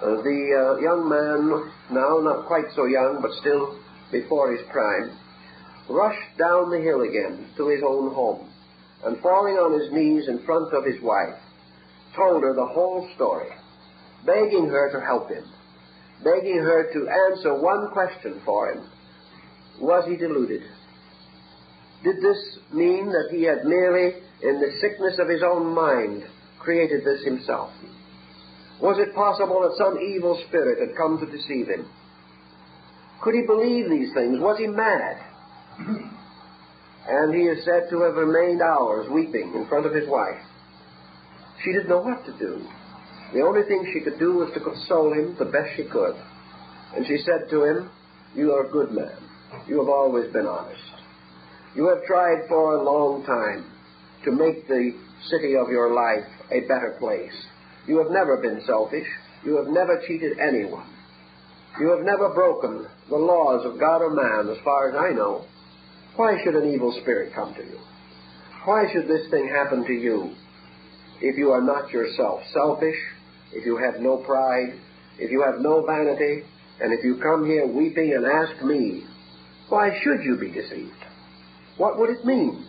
the young man, now not quite so young, but still before his prime, rushed down the hill again to his own home, and falling on his knees in front of his wife, told her the whole story, begging her to help him, begging her to answer one question for him. Was he deluded? Did this mean that he had merely, in the sickness of his own mind, created this himself? Was it possible that some evil spirit had come to deceive him? Could he believe these things? Was he mad? And he is said to have remained hours weeping in front of his wife. She didn't know what to do. The only thing she could do was to console him the best she could. And she said to him, "You are a good man. You have always been honest. You have tried for a long time to make the city of your life a better place. You have never been selfish. You have never cheated anyone. You have never broken the laws of God or man, as far as I know. Why should an evil spirit come to you? Why should this thing happen to you if you are not yourself selfish, if you have no pride, if you have no vanity, and if you come here weeping and ask me, why should you be deceived? What would it mean?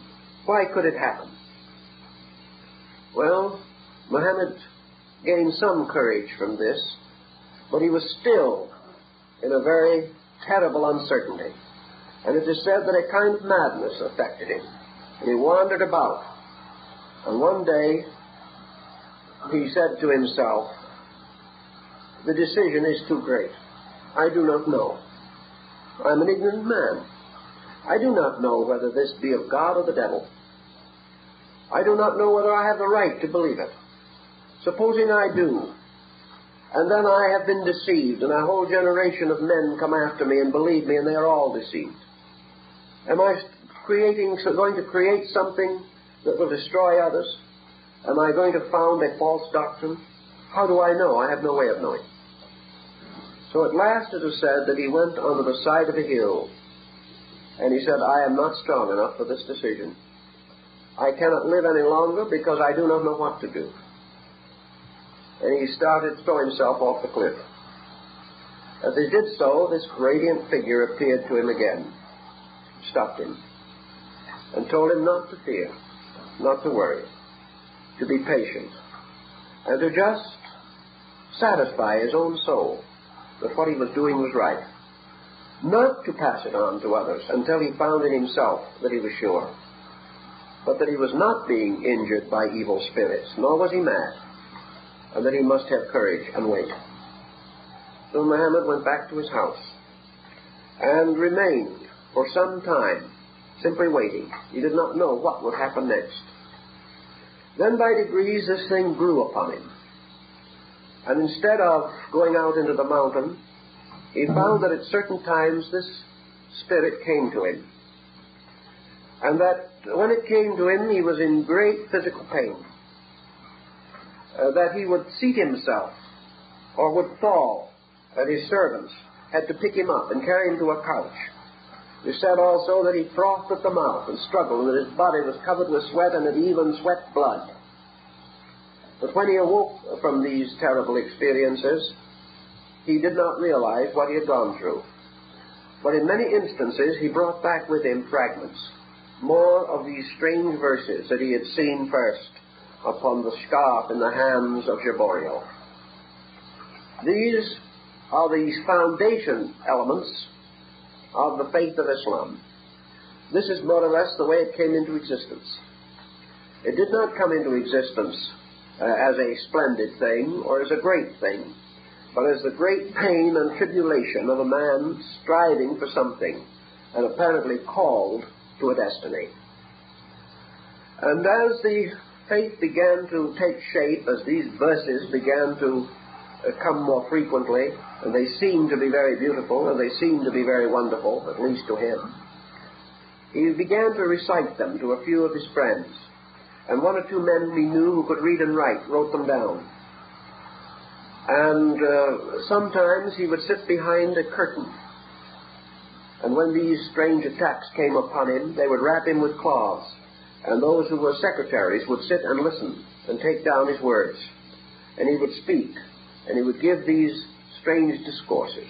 Why could it happen?" Well, Muhammad gained some courage from this, but he was still in a very terrible uncertainty. And it is said that a kind of madness affected him. And he wandered about. And one day, he said to himself, "The decision is too great. I do not know. I'm an ignorant man. I do not know whether this be of God or the devil. I do not know whether I have the right to believe it. Supposing I do, and then I have been deceived, and a whole generation of men come after me and believe me, and they are all deceived. Am I going to create something that will destroy others? Am I going to found a false doctrine? How do I know? I have no way of knowing. So at last it is said that he went onto the side of a hill, and he said, I am not strong enough for this decision. I cannot live any longer because I do not know what to do. And he started to throw himself off the cliff. As he did so, this radiant figure appeared to him again, stopped him, and told him not to fear, not to worry, to be patient, and to just satisfy his own soul that what he was doing was right, not to pass it on to others until he found in himself that he was sure, but that he was not being injured by evil spirits, nor was he mad, and that he must have courage and wait. So Muhammad went back to his house and remained for some time simply waiting. He did not know what would happen next. Then by degrees this thing grew upon him. And instead of going out into the mountain, he found that at certain times this spirit came to him. And that when it came to him, he was in great physical pain. That he would seat himself or would fall, and his servants had to pick him up and carry him to a couch. They said also that he frothed at the mouth and struggled, and that his body was covered with sweat, and that he even sweat blood. But when he awoke from these terrible experiences, he did not realize what he had gone through. But in many instances, he brought back with him fragments, more of these strange verses that he had seen first upon the scarf in the hands of Jaboriel. These are the foundation elements of the faith of Islam. This is more or less the way it came into existence. It did not come into existence as a splendid thing or as a great thing, but as the great pain and tribulation of a man striving for something and apparently called to a destiny. And as the faith began to take shape, as these verses began to come more frequently, and they seemed to be very beautiful, and they seemed to be very wonderful, at least to him, he began to recite them to a few of his friends. And one or two men he knew who could read and write wrote them down. And sometimes he would sit behind a curtain. And when these strange attacks came upon him, they would wrap him with cloths. And those who were secretaries would sit and listen and take down his words. And he would speak, and he would give these strange discourses.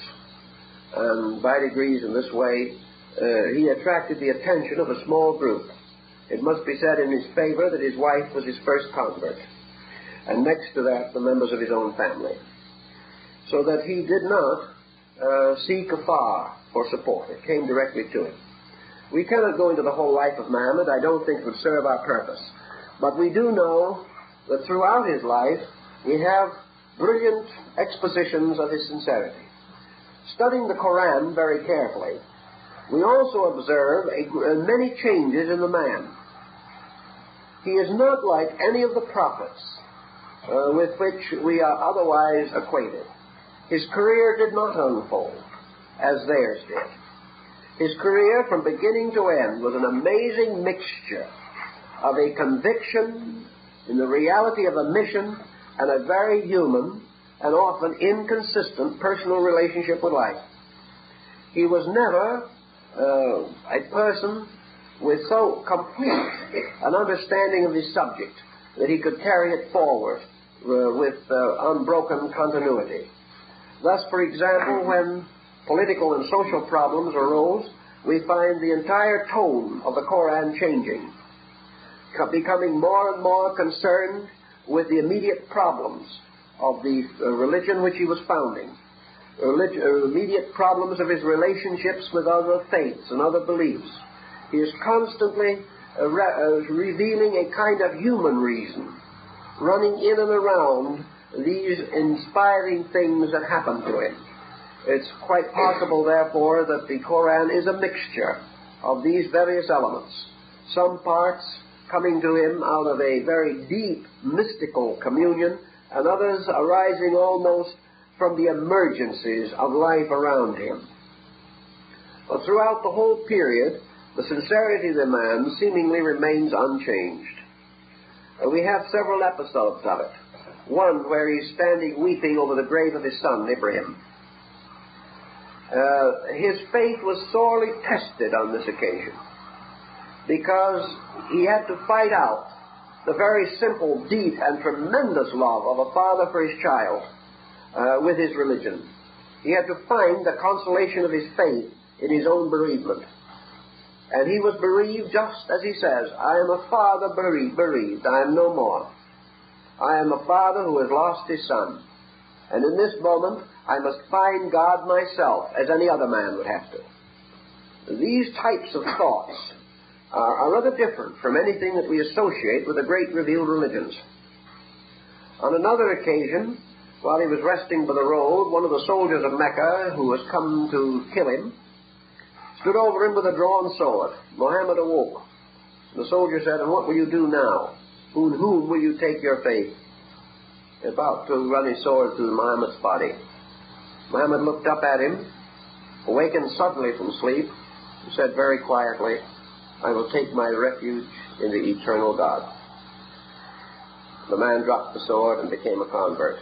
And by degrees in this way, he attracted the attention of a small group. It must be said in his favor that his wife was his first convert, and next to that, the members of his own family. So that he did not seek afar for support. It came directly to him. We cannot go into the whole life of Muhammad. I don't think it would serve our purpose. But we do know that throughout his life, we have brilliant expositions of his sincerity. Studying the Quran very carefully, we also observe many changes in the man. He is not like any of the prophets with which we are otherwise acquainted. His career did not unfold as theirs did. His career from beginning to end was an amazing mixture of a conviction in the reality of a mission and a very human and often inconsistent personal relationship with life. He was never a person with so complete an understanding of his subject that he could carry it forward with unbroken continuity. Thus, for example, when political and social problems arose, we find the entire tone of the Quran changing, becoming more and more concerned with the immediate problems of the religion which he was founding, immediate problems of his relationships with other faiths and other beliefs. He is constantly revealing a kind of human reason, running in and around these inspiring things that happen to him. It's quite possible, therefore, that the Quran is a mixture of these various elements, some parts coming to him out of a very deep mystical communion, and others arising almost from the emergencies of life around him. But throughout the whole period, the sincerity of the man seemingly remains unchanged. We have several episodes of it. One where he's standing weeping over the grave of his son, Ibrahim. His faith was sorely tested on this occasion because he had to fight out the very simple, deep, and tremendous love of a father for his child with his religion. He had to find the consolation of his faith in his own bereavement. And he was bereaved just as he says, I am a father bereaved, I am no more. I am a father who has lost his son. And in this moment, I must find God myself, as any other man would have to. These types of thoughts are rather different from anything that we associate with the great revealed religions. On another occasion, while he was resting by the road, one of the soldiers of Mecca, who was come to kill him, stood over him with a drawn sword. Muhammad awoke. The soldier said, and what will you do now? In whom will you take your faith? About to run his sword through Muhammad's body. Muhammad looked up at him, awakened suddenly from sleep, and said very quietly, I will take my refuge in the eternal God. The man dropped the sword and became a convert.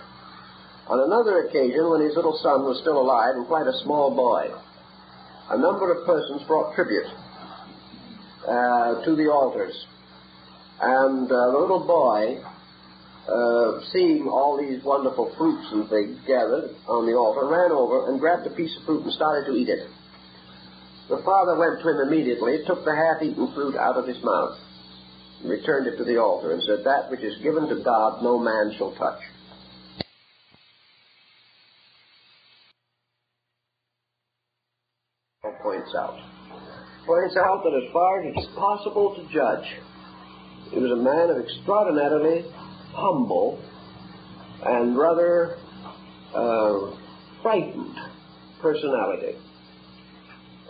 On another occasion, when his little son was still alive and quite a small boy, a number of persons brought tribute to the altars. And the little boy, seeing all these wonderful fruits and things gathered on the altar, ran over and grabbed a piece of fruit and started to eat it. The father went to him immediately, took the half-eaten fruit out of his mouth, and returned it to the altar, and said, that which is given to God no man shall touch. Points out that as far as it's possible to judge, he was a man of extraordinarily humble and rather frightened personality.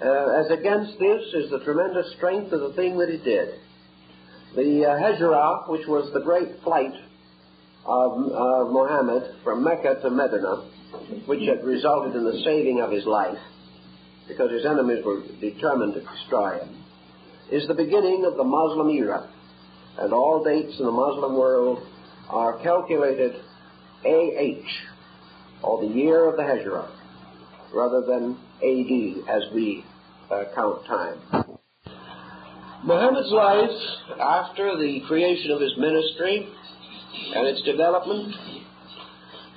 As against this is the tremendous strength of the thing that he did. The Hijrah, which was the great flight of Muhammad from Mecca to Medina, which had resulted in the saving of his life, because his enemies were determined to destroy him, is the beginning of the Moslem era. And all dates in the Muslim world are calculated A.H., or the year of the Hijrah, rather than A.D. as we count time. Muhammad's life, after the creation of his ministry and its development,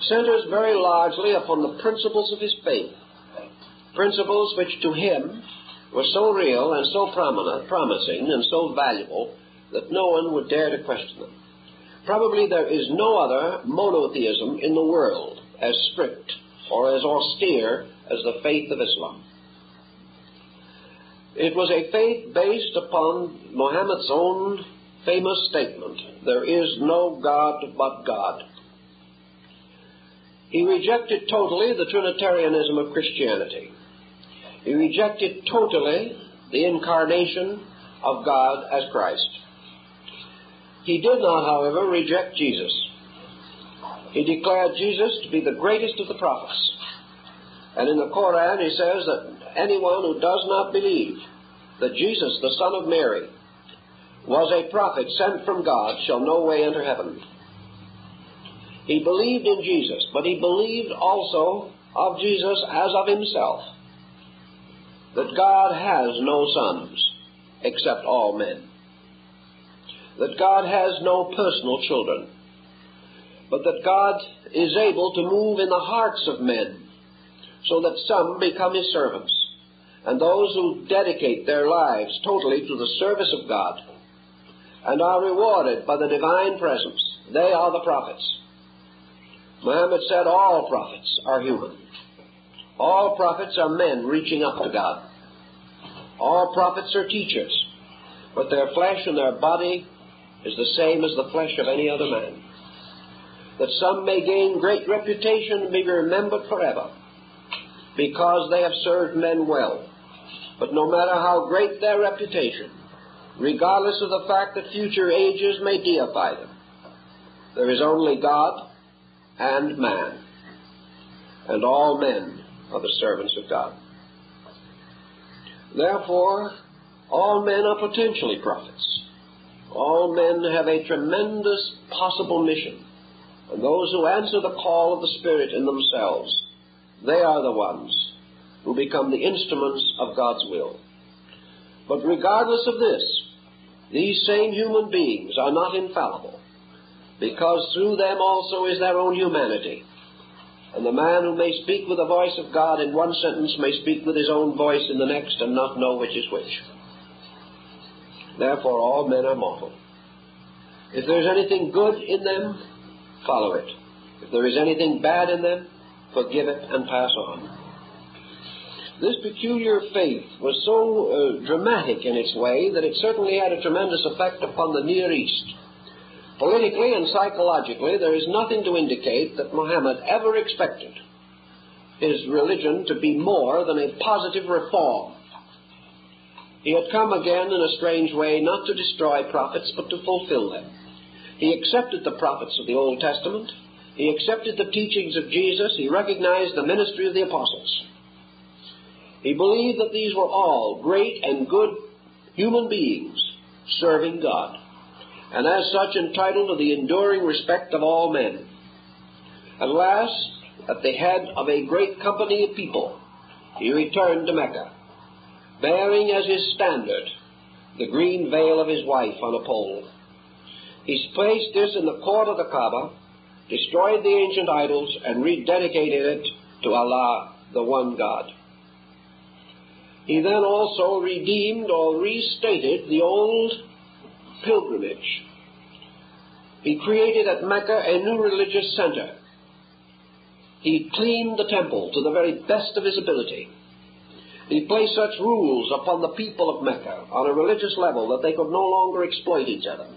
centers very largely upon the principles of his faith. Principles which to him were so real and so promising and so valuable that no one would dare to question them. Probably there is no other monotheism in the world as strict or as austere as the faith of Islam. It was a faith based upon Muhammad's own famous statement, there is no God but God. He rejected totally the Trinitarianism of Christianity. He rejected totally the incarnation of God as Christ. He did not, however, reject Jesus. He declared Jesus to be the greatest of the prophets. And in the Quran he says that anyone who does not believe that Jesus, the son of Mary, was a prophet sent from God shall no way enter heaven. He believed in Jesus, but he believed also of Jesus as of himself, that God has no sons except all men, that God has no personal children, but that God is able to move in the hearts of men so that some become his servants, and those who dedicate their lives totally to the service of God and are rewarded by the divine presence, they are the prophets. Muhammad said all prophets are human. All prophets are men reaching up to God. All prophets are teachers, but their flesh and their body is the same as the flesh of any other man. That some may gain great reputation and be remembered forever because they have served men well. But no matter how great their reputation, regardless of the fact that future ages may deify them. There is only God and man, and all men are the servants of God. Therefore, all men are potentially prophets. All men have a tremendous possible mission, and those who answer the call of the Spirit in themselves, they are the ones who become the instruments of God's will. But regardless of this, these same human beings are not infallible, because through them also is their own humanity. And the man who may speak with the voice of God in one sentence may speak with his own voice in the next and not know which is which. Therefore, all men are mortal. If there is anything good in them, follow it. If there is anything bad in them, forgive it and pass on. This peculiar faith was so dramatic in its way that it certainly had a tremendous effect upon the Near East. Politically and psychologically, there is nothing to indicate that Muhammad ever expected his religion to be more than a positive reform. He had come again in a strange way not to destroy prophets, but to fulfill them. He accepted the prophets of the Old Testament. He accepted the teachings of Jesus. He recognized the ministry of the apostles. He believed that these were all great and good human beings serving God, and as such entitled to the enduring respect of all men. At last, at the head of a great company of people, he returned to Mecca, bearing as his standard the green veil of his wife on a pole. He placed this in the court of the Kaaba, destroyed the ancient idols, and rededicated it to Allah, the one God. He then also redeemed or restated the old pilgrimage. He created at Mecca a new religious center. He cleaned the temple to the very best of his ability. He placed such rules upon the people of Mecca on a religious level that they could no longer exploit each other.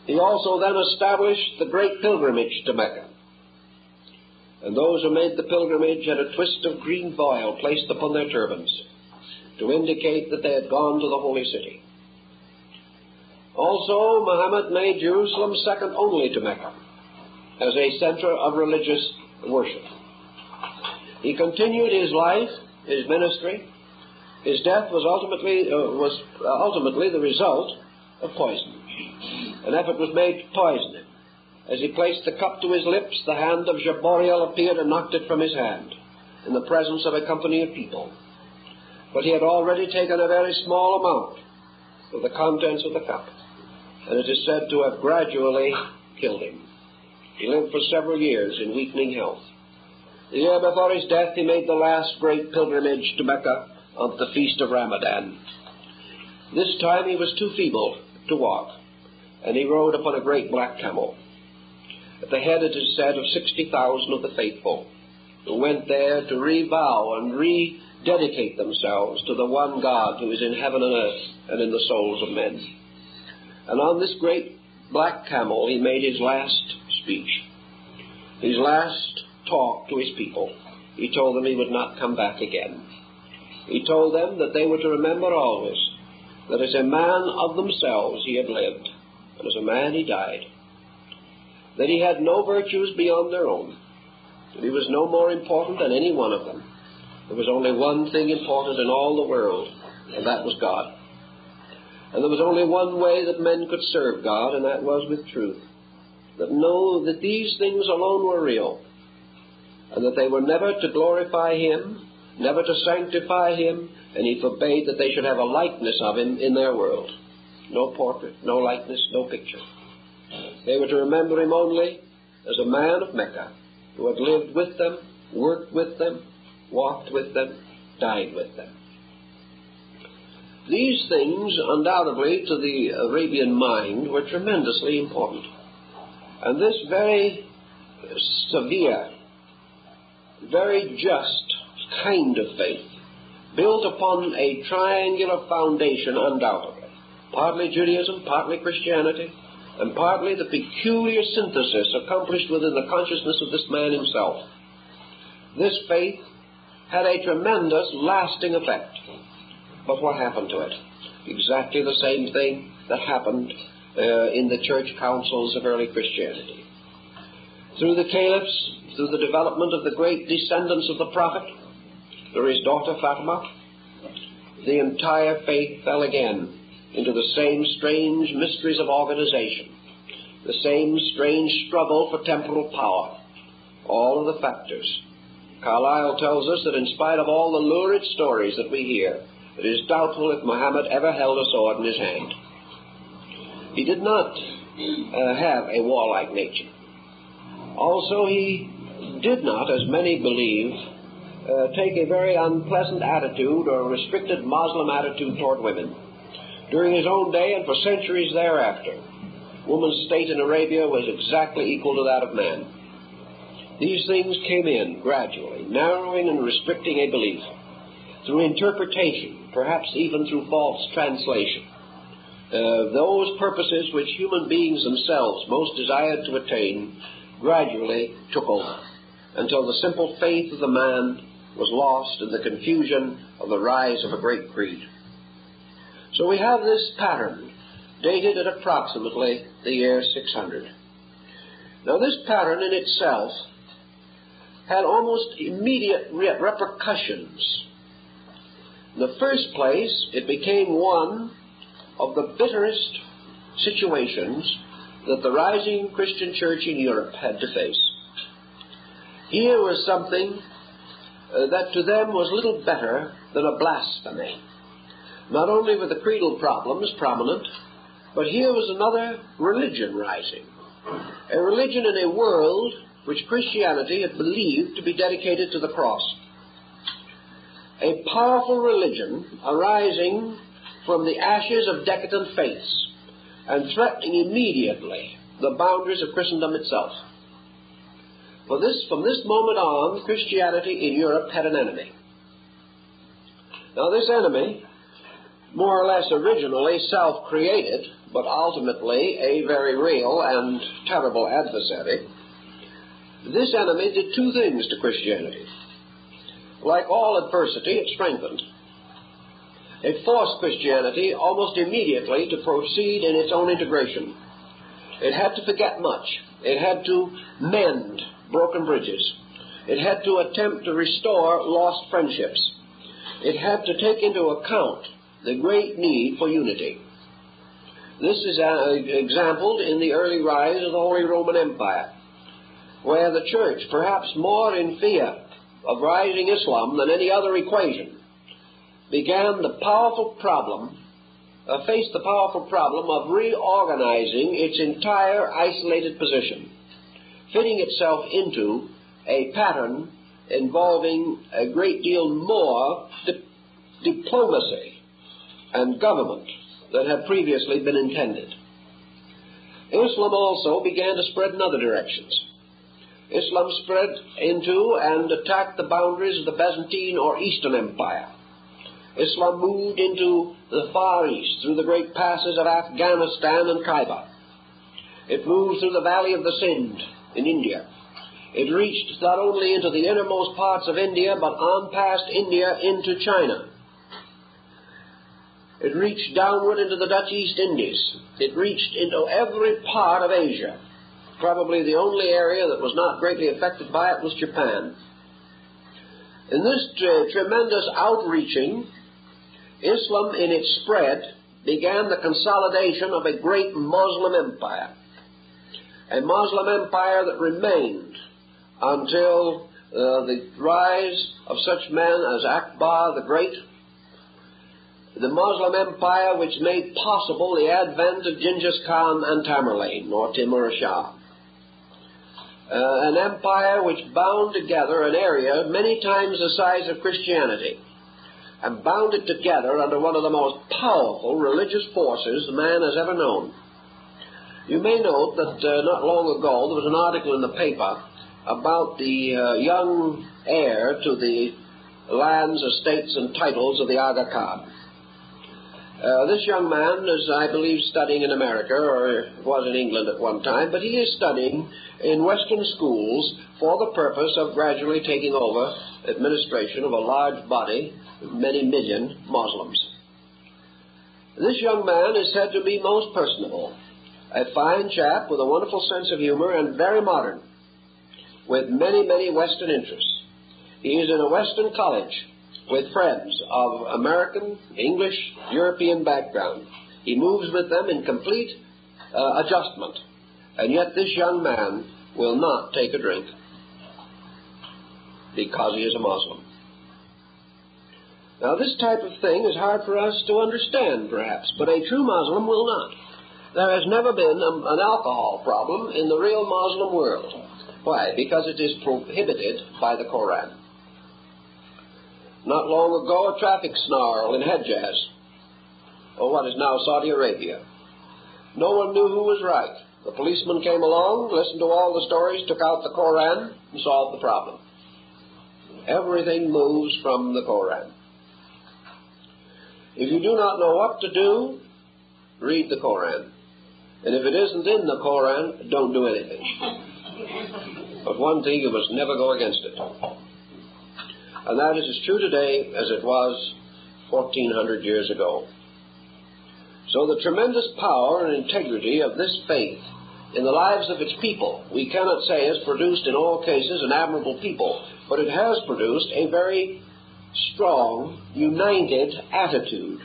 He also then established the great pilgrimage to Mecca. And those who made the pilgrimage had a twist of green foil placed upon their turbans to indicate that they had gone to the holy city. Also, Muhammad made Jerusalem second only to Mecca as a center of religious worship. He continued his life, his ministry. His death was ultimately the result of poison. An effort was made to poison him. As he placed the cup to his lips, the hand of Jabariel appeared and knocked it from his hand in the presence of a company of people. But he had already taken a very small amount of the contents of the cup, and it is said to have gradually killed him. He lived for several years in weakening health. The year before his death, he made the last great pilgrimage to Mecca on the feast of Ramadan. This time he was too feeble to walk, and he rode upon a great black camel. At the head, it is said, of 60,000 of the faithful, who went there to revow and rededicate themselves to the one God who is in heaven and earth and in the souls of men. And on this great black camel he made his last speech, his last talk to his people. He told them he would not come back again. He told them that they were to remember always that as a man of themselves he had lived, and as a man he died, that he had no virtues beyond their own, that he was no more important than any one of them. There was only one thing important in all the world, and that was God. And there was only one way that men could serve God, and that was with truth. That know that these things alone were real, and that they were never to glorify Him, never to sanctify Him, and He forbade that they should have a likeness of Him in their world. No portrait, no likeness, no picture. They were to remember Him only as a man of Mecca who had lived with them, worked with them, walked with them, died with them. These things, undoubtedly, to the Arabian mind, were tremendously important. And this very severe, very just kind of faith, built upon a triangular foundation, undoubtedly, partly Judaism, partly Christianity, and partly the peculiar synthesis accomplished within the consciousness of this man himself. This faith had a tremendous lasting effect. But what happened to it? exactly the same thing that happened in the church councils of early Christianity. Through the caliphs, through the development of the great descendants of the prophet, through his daughter Fatima, the entire faith fell again into the same strange mysteries of organization, the same strange struggle for temporal power, all of the factors. Carlyle tells us that in spite of all the lurid stories that we hear, it is doubtful if Muhammad ever held a sword in his hand. He did not have a warlike nature. Also, he did not, as many believe, take a very unpleasant attitude or a restricted Moslem attitude toward women. During his own day and for centuries thereafter, woman's state in Arabia was exactly equal to that of man. These things came in gradually, narrowing and restricting a belief through interpretation, perhaps even through false translation. Those purposes which human beings themselves most desired to attain gradually took over, until the simple faith of the man was lost in the confusion of the rise of a great creed. So we have this pattern dated at approximately the year 600. Now this pattern in itself had almost immediate repercussions. In the first place, it became one of the bitterest situations that the rising Christian church in Europe had to face. Here was something that to them was little better than a blasphemy. Not only were the creedal problems prominent, but here was another religion rising. A religion in a world which Christianity had believed to be dedicated to the cross. A powerful religion arising from the ashes of decadent faiths and threatening immediately the boundaries of Christendom itself. From this moment on, Christianity in Europe had an enemy. Now this enemy, more or less originally self-created, but ultimately a very real and terrible adversary, this enemy did two things to Christianity. Like all adversity, it strengthened. It forced Christianity almost immediately to proceed in its own integration. It had to forget much. It had to mend broken bridges. It had to attempt to restore lost friendships. It had to take into account the great need for unity. This is exampled in the early rise of the Holy Roman Empire, where the church, perhaps more in fear of rising Islam than any other equation, faced the powerful problem of reorganizing its entire isolated position, fitting itself into a pattern involving a great deal more diplomacy and government than had previously been intended. Islam also began to spread in other directions. Islam spread into and attacked the boundaries of the Byzantine or Eastern Empire. Islam moved into the Far East through the great passes of Afghanistan and Kaaba. It moved through the valley of the Sindh in India. It reached not only into the innermost parts of India, but on past India into China. It reached downward into the Dutch East Indies. It reached into every part of Asia. Probably the only area that was not greatly affected by it was Japan. In this tremendous outreaching, Islam in its spread began the consolidation of a great Moslem empire. A Moslem empire that remained until the rise of such men as Akbar the Great, the Moslem empire which made possible the advent of Genghis Khan and Tamerlane, or Timur Shah. An empire which bound together an area many times the size of Christianity, and bound it together under one of the most powerful religious forces man has ever known. You may note that not long ago there was an article in the paper about the young heir to the lands, estates, and titles of the Aga Khan. This young man is, I believe, studying in America, or was in England at one time, but he is studying in Western schools for the purpose of gradually taking over administration of a large body, many million Muslims. This young man is said to be most personable, a fine chap with a wonderful sense of humor and very modern, with many, many Western interests. He is in a Western college with friends of American, English, European background. He moves with them in complete adjustment, and yet this young man will not take a drink because he is a Moslem. Now, this type of thing is hard for us to understand, perhaps, but a true Muslim will not. There has never been an alcohol problem in the real Muslim world. Why? Because it is prohibited by the Koran. Not long ago, a traffic snarl in Hejaz, or what is now Saudi Arabia. No one knew who was right. The policeman came along, listened to all the stories, took out the Koran, and solved the problem. Everything moves from the Koran. If you do not know what to do, read the Koran. And if it isn't in the Koran, don't do anything. But one thing, you must never go against it. And that is as true today as it was 1,400 years ago. So the tremendous power and integrity of this faith in the lives of its people, we cannot say has produced in all cases an admirable people, but it has produced a very strong, united attitude,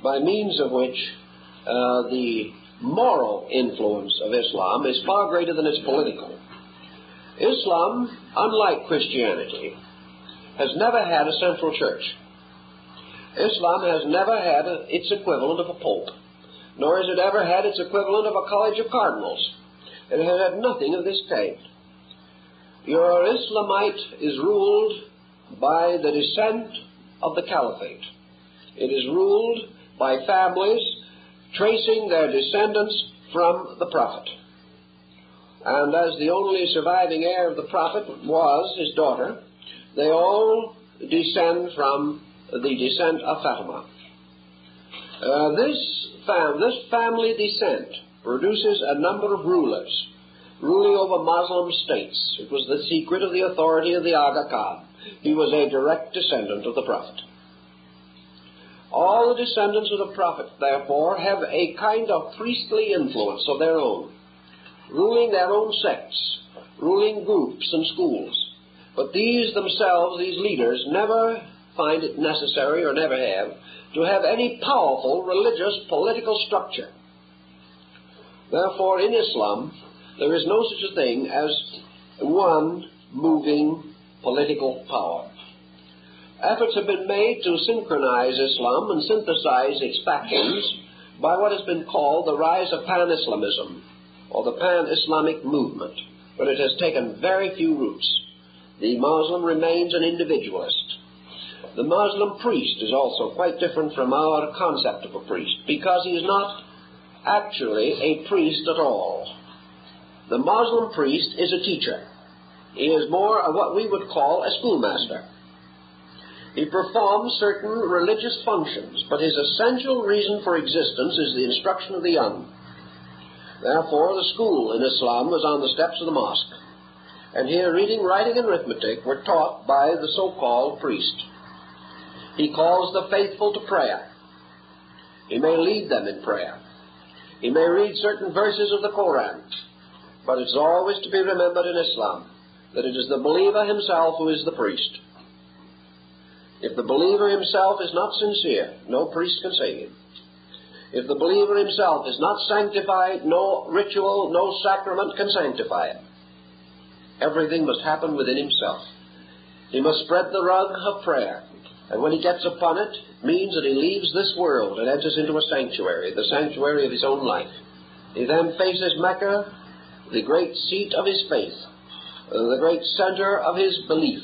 by means of which the moral influence of Islam is far greater than its political. Islam, unlike Christianity, has never had a central church. Islam has never had its equivalent of a pope, nor has it ever had its equivalent of a college of cardinals. It has had nothing of this kind. Your Islamite is ruled by the descent of the caliphate. It is ruled by families tracing their descendants from the prophet. And as the only surviving heir of the prophet was his daughter, they all descend from the descent of Fatima. This family descent produces a number of rulers ruling over Muslim states. It was the secret of the authority of the Aga Khan. He was a direct descendant of the prophet. All the descendants of the prophet, therefore, have a kind of priestly influence of their own, ruling their own sects, ruling groups and schools. But these themselves, these leaders, never find it necessary, or never have, to have any powerful religious political structure. Therefore, in Islam, there is no such a thing as one moving political power. Efforts have been made to synchronize Islam and synthesize its factions by what has been called the Rise of Pan-Islamism, or the Pan-Islamic movement, but it has taken very few roots. The Muslim remains an individualist. The Muslim priest is also quite different from our concept of a priest, because he is not actually a priest at all. The Muslim priest is a teacher. He is more of what we would call a schoolmaster. He performs certain religious functions, but his essential reason for existence is the instruction of the young. Therefore, the school in Islam was on the steps of the mosque, and here reading, writing, and arithmetic were taught by the so-called priest. He calls the faithful to prayer. He may lead them in prayer. He may read certain verses of the Koran, but it's always to be remembered in Islam that it is the believer himself who is the priest. If the believer himself is not sincere, no priest can save him. If the believer himself is not sanctified, no ritual, no sacrament can sanctify him. Everything must happen within himself. He must spread the rug of prayer, and when he gets upon it, it means that he leaves this world and enters into a sanctuary, the sanctuary of his own life. He then faces Mecca, the great seat of his faith, the great center of his belief,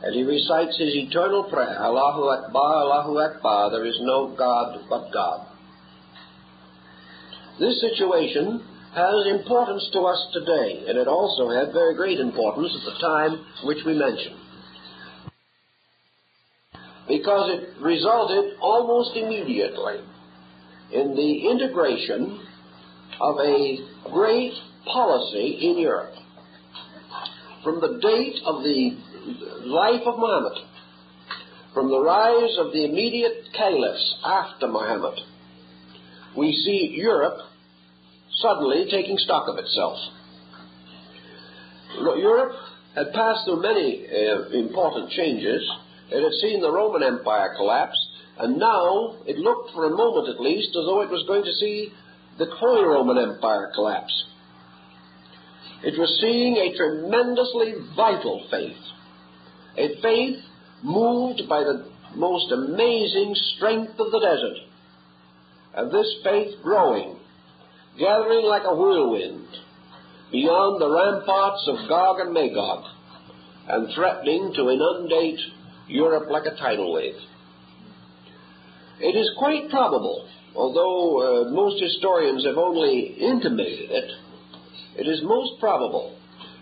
and he recites his eternal prayer, Allahu Akbar, Allahu Akbar, there is no God but God. This situation has importance to us today, and it also had very great importance at the time which we mentioned, because it resulted almost immediately in the integration of a great policy in Europe. From the date of the life of Muhammad, from the rise of the immediate caliphs after Muhammad, we see Europe suddenly taking stock of itself. Europe had passed through many important changes. It had seen the Roman Empire collapse, and now it looked for a moment at least as though it was going to see the Holy Roman Empire collapse. It was seeing a tremendously vital faith, a faith moved by the most amazing strength of the desert, and this faith growing, gathering like a whirlwind beyond the ramparts of Gog and Magog, and threatening to inundate Europe like a tidal wave. It is quite probable, although most historians have only intimated it, it is most probable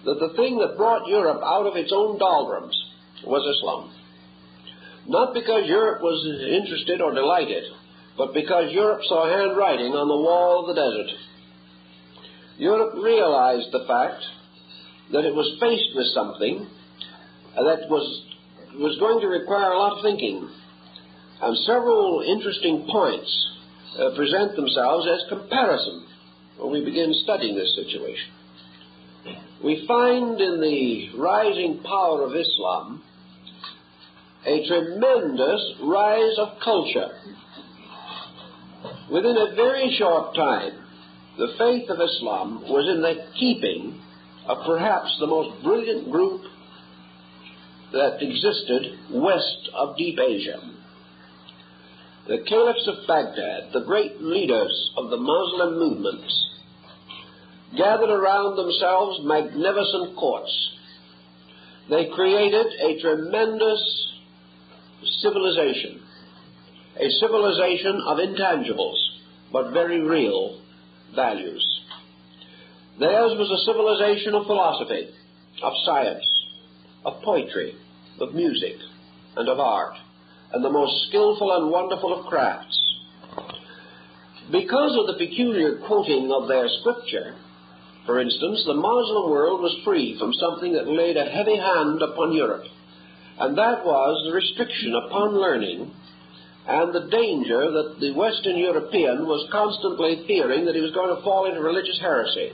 that the thing that brought Europe out of its own doldrums was Islam. Not because Europe was interested or delighted, but because Europe saw handwriting on the wall of the desert. Europe realized the fact that it was faced with something that was going to require a lot of thinking. And several interesting points present themselves as comparison when we begin studying this situation. We find in the rising power of Islam a tremendous rise of culture. Within a very short time, the faith of Islam was in the keeping of perhaps the most brilliant group that existed west of deep Asia. The caliphs of Baghdad, the great leaders of the Moslem movements, gathered around themselves magnificent courts. They created a tremendous civilization, a civilization of intangibles, but very real values. Theirs was a civilization of philosophy, of science, of poetry, of music, and of art, and the most skillful and wonderful of crafts. Because of the peculiar quoting of their scripture, for instance, the Muslim world was free from something that laid a heavy hand upon Europe, and that was the restriction upon learning and the danger that the Western European was constantly fearing that he was going to fall into religious heresy.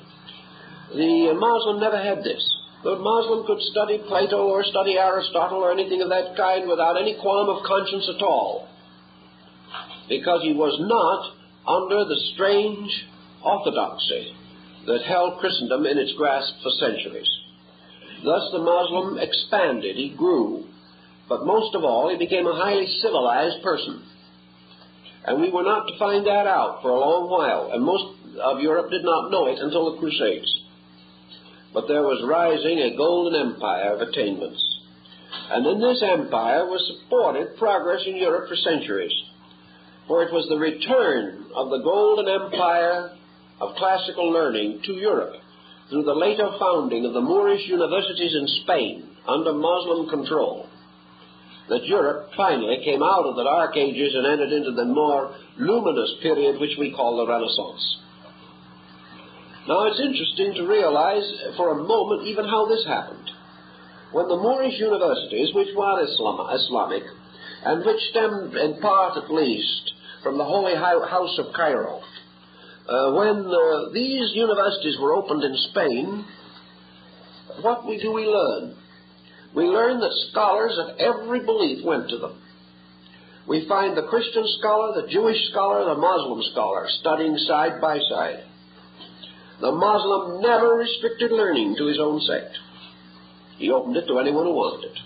The Muslim never had this. The Muslim could study Plato or study Aristotle or anything of that kind without any qualm of conscience at all, because he was not under the strange orthodoxy that held Christendom in its grasp for centuries. Thus the Muslim expanded, he grew, but most of all he became a highly civilized person. And we were not to find that out for a long while, and most of Europe did not know it until the Crusades. But there was rising a golden empire of attainments. And in this empire was supported progress in Europe for centuries. For it was the return of the golden empire of classical learning to Europe through the later founding of the Moorish universities in Spain under Muslim control that Europe finally came out of the Dark Ages and entered into the more luminous period which we call the Renaissance. Now it's interesting to realize for a moment even how this happened. When the Moorish universities, which were Islamic, and which stemmed in part at least from the Holy House of Cairo, when these universities were opened in Spain, what do we learn? We learn that scholars of every belief went to them. We find the Christian scholar, the Jewish scholar, the Muslim scholar studying side by side. The Muslim never restricted learning to his own sect. He opened it to anyone who wanted it.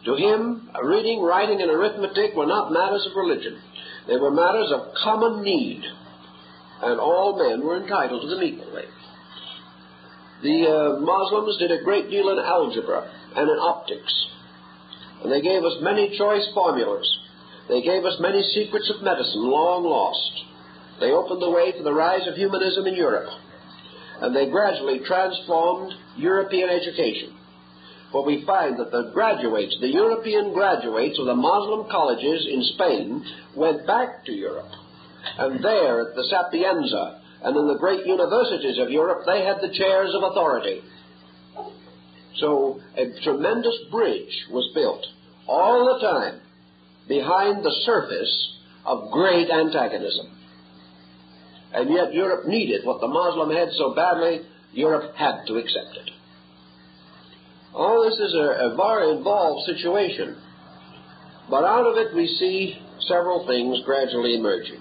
To him, reading, writing, and arithmetic were not matters of religion. They were matters of common need, and all men were entitled to them equally. The Muslims did a great deal in algebra and in optics, and they gave us many choice formulas. They gave us many secrets of medicine long lost. They opened the way for the rise of humanism in Europe, and they gradually transformed European education. For we find that the graduates, the European graduates of the Muslim colleges in Spain went back to Europe, and there at the Sapienza and in the great universities of Europe they had the chairs of authority. So a tremendous bridge was built all the time behind the surface of great antagonism. And yet Europe needed what the Moslem had so badly, Europe had to accept it. Oh, this is a very involved situation. But out of it we see several things gradually emerging.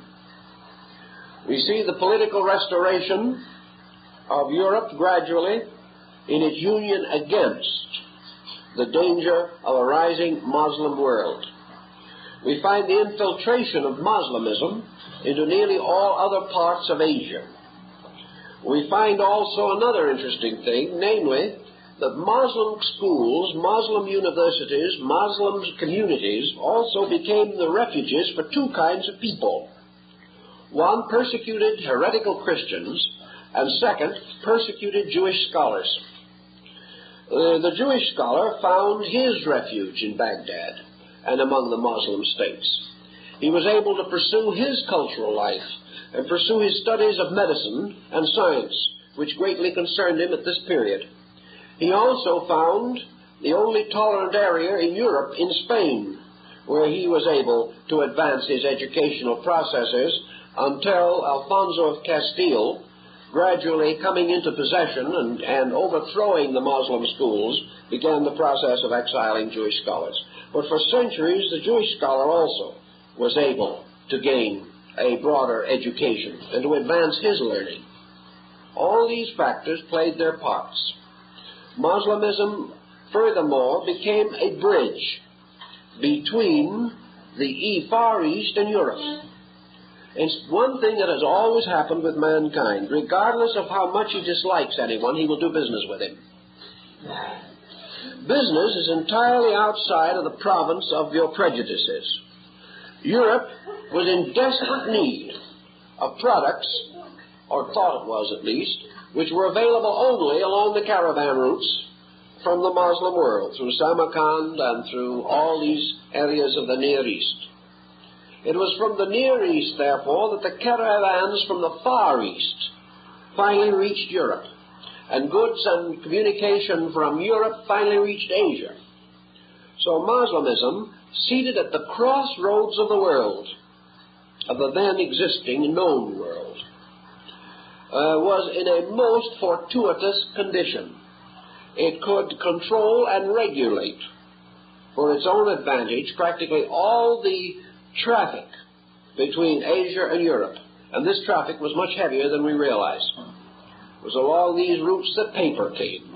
We see the political restoration of Europe gradually in its union against the danger of a rising Muslim world. We find the infiltration of Moslemism into nearly all other parts of Asia. We find also another interesting thing, namely that Muslim schools, Muslim universities, Muslim communities also became the refuges for two kinds of people. One, persecuted heretical Christians, and second, persecuted Jewish scholars. The Jewish scholar found his refuge in Baghdad and among the Muslim states. He was able to pursue his cultural life and pursue his studies of medicine and science, which greatly concerned him at this period. He also found the only tolerant area in Europe in Spain, where he was able to advance his educational processes until Alfonso of Castile, gradually coming into possession and overthrowing the Muslim schools, began the process of exiling Jewish scholars. But for centuries, the Jewish scholar also was able to gain a broader education and to advance his learning. All these factors played their parts. Moslamism, furthermore, became a bridge between the Far East and Europe. It's one thing that has always happened with mankind. Regardless of how much he dislikes anyone, he will do business with him. Business is entirely outside of the province of your prejudices. Europe was in desperate need of products, or thought it was at least, which were available only along the caravan routes from the Muslim world, through Samarkand and through all these areas of the Near East. It was from the Near East, therefore, that the caravans from the Far East finally reached Europe, and goods and communication from Europe finally reached Asia. So Moslemism, seated at the crossroads of the world, of the then existing known world, was in a most fortuitous condition. It could control and regulate, for its own advantage, practically all the traffic between Asia and Europe. And this traffic was much heavier than we realize. It was along these routes that paper came,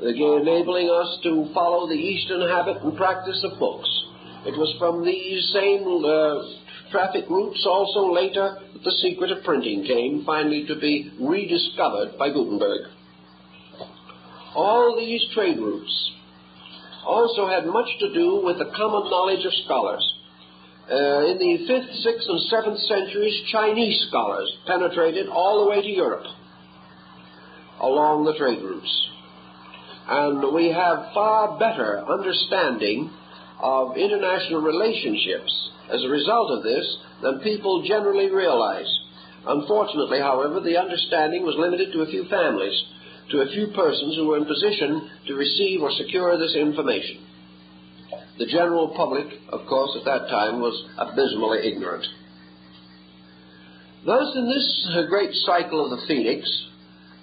again enabling us to follow the Eastern habit and practice of books. It was from these same traffic routes also later that the secret of printing came, finally to be rediscovered by Gutenberg. All these trade routes also had much to do with the common knowledge of scholars. In the 5th, 6th, and 7th centuries, Chinese scholars penetrated all the way to Europe along the trade routes. And we have far better understanding of international relationships as a result of this than people generally realize. Unfortunately, however, the understanding was limited to a few families, to a few persons who were in position to receive or secure this information. The general public, of course, at that time was abysmally ignorant. Thus, in this great cycle of the Phoenix,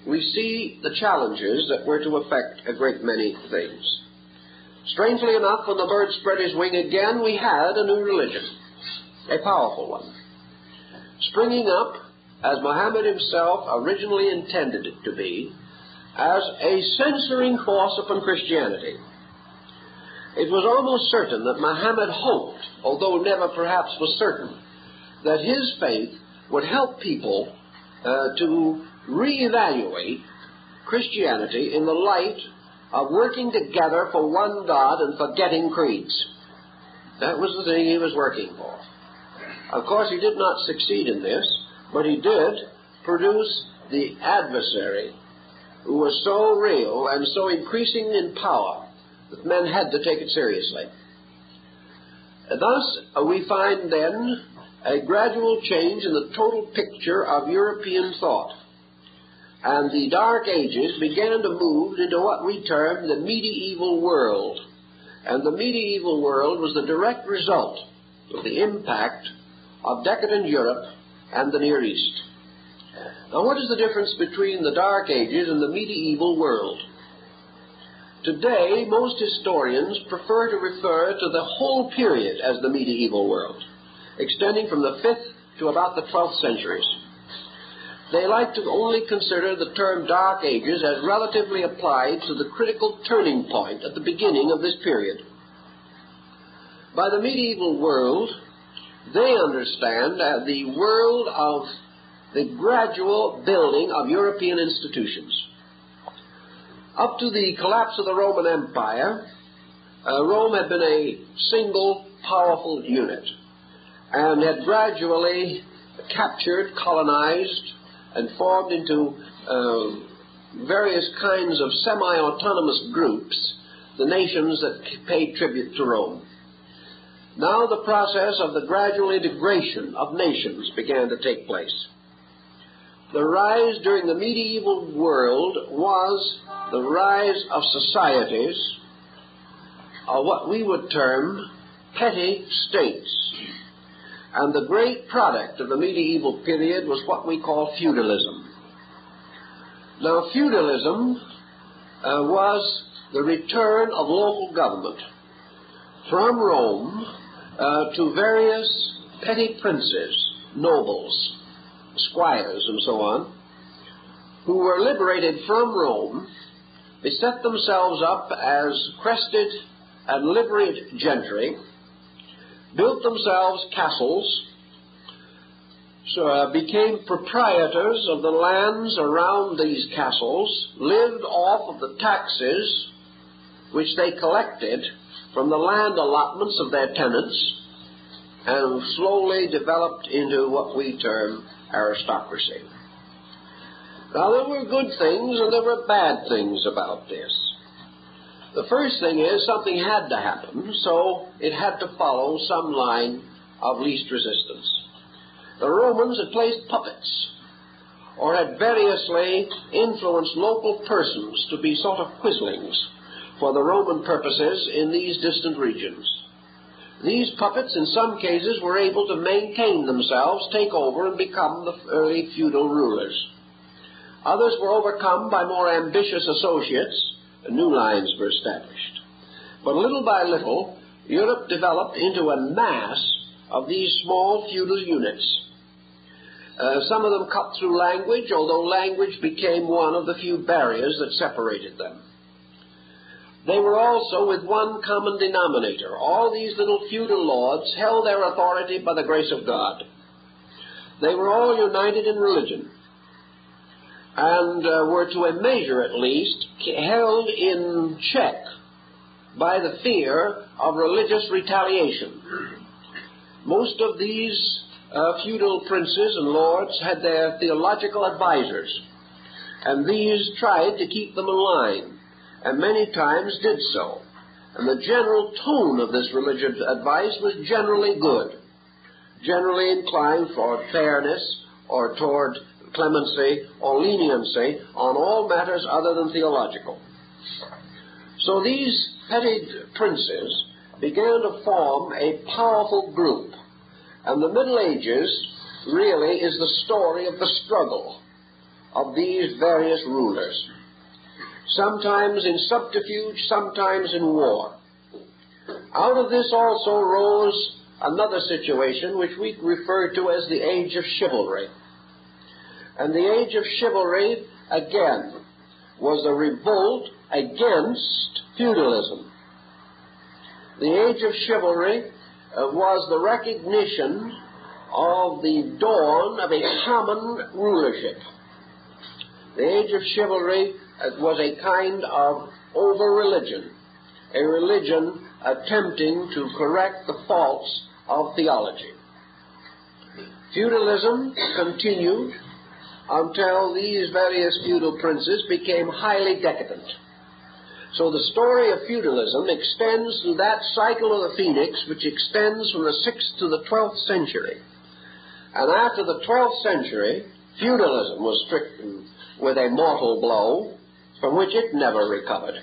we see the challenges that were to affect a great many things. Strangely enough, when the bird spread his wing again, we had a new religion, a powerful one, springing up, as Muhammad himself originally intended it to be, as a censoring force upon Christianity. It was almost certain that Muhammad hoped, although never perhaps was certain, that his faith would help people to reevaluate Christianity in the light of working together for one God and forgetting creeds. That was the thing he was working for. Of course, he did not succeed in this, but he did produce the adversary who was so real and so increasing in power that men had to take it seriously. Thus, we find then a gradual change in the total picture of European thought. And the Dark Ages began to move into what we term the medieval world. and the medieval world was the direct result of the impact of decadent Europe and the Near East. Now, what is the difference between the Dark Ages and the medieval world? Today, most historians prefer to refer to the whole period as the medieval world, extending from the 5th to about the 12th centuries. They like to only consider the term Dark Ages as relatively applied to the critical turning point at the beginning of this period. By the medieval world, they understand the world of the gradual building of European institutions. Up to the collapse of the Roman Empire, Rome had been a single powerful unit and had gradually captured, colonized, and formed into various kinds of semi-autonomous groups, the nations that paid tribute to Rome. Now the process of the gradual integration of nations began to take place. The rise during the medieval world was the rise of societies, or what we would term petty states. And the great product of the medieval period was what we call feudalism. Now, feudalism was the return of local government from Rome to various petty princes, nobles, squires, and so on, who were liberated from Rome. They set themselves up as crested and liveried gentry, built themselves castles, became proprietors of the lands around these castles, lived off of the taxes which they collected from the land allotments of their tenants, and slowly developed into what we term aristocracy. Now, there were good things and there were bad things about this. The first thing is something had to happen, so it had to follow some line of least resistance. The Romans had placed puppets, or had variously influenced local persons to be sort of quislings for the Roman purposes in these distant regions. These puppets, in some cases, were able to maintain themselves, take over, and become the early feudal rulers. Others were overcome by more ambitious associates, and new lines were established. But little by little, Europe developed into a mass of these small feudal units. Some of them cut through language, although language became one of the few barriers that separated them. They were also with one common denominator. All these little feudal lords held their authority by the grace of God. They were all united in religion, and were, to a measure at least, held in check by the fear of religious retaliation. Most of these feudal princes and lords had their theological advisors, and these tried to keep them in line, and many times did so. And the general tone of this religious advice was generally good, generally inclined toward fairness or toward clemency or leniency on all matters other than theological. So these petty princes began to form a powerful group, and the Middle Ages really is the story of the struggle of these various rulers, sometimes in subterfuge, sometimes in war. Out of this also rose another situation which we refer to as the Age of Chivalry. And the Age of Chivalry, again, was a revolt against feudalism. The Age of Chivalry was the recognition of the dawn of a common rulership. The Age of Chivalry was a kind of over-religion, a religion attempting to correct the faults of theology. Feudalism continued until these various feudal princes became highly decadent. So the story of feudalism extends through that cycle of the phoenix, which extends from the 6th to the 12th century. And after the 12th century, feudalism was stricken with a mortal blow from which it never recovered.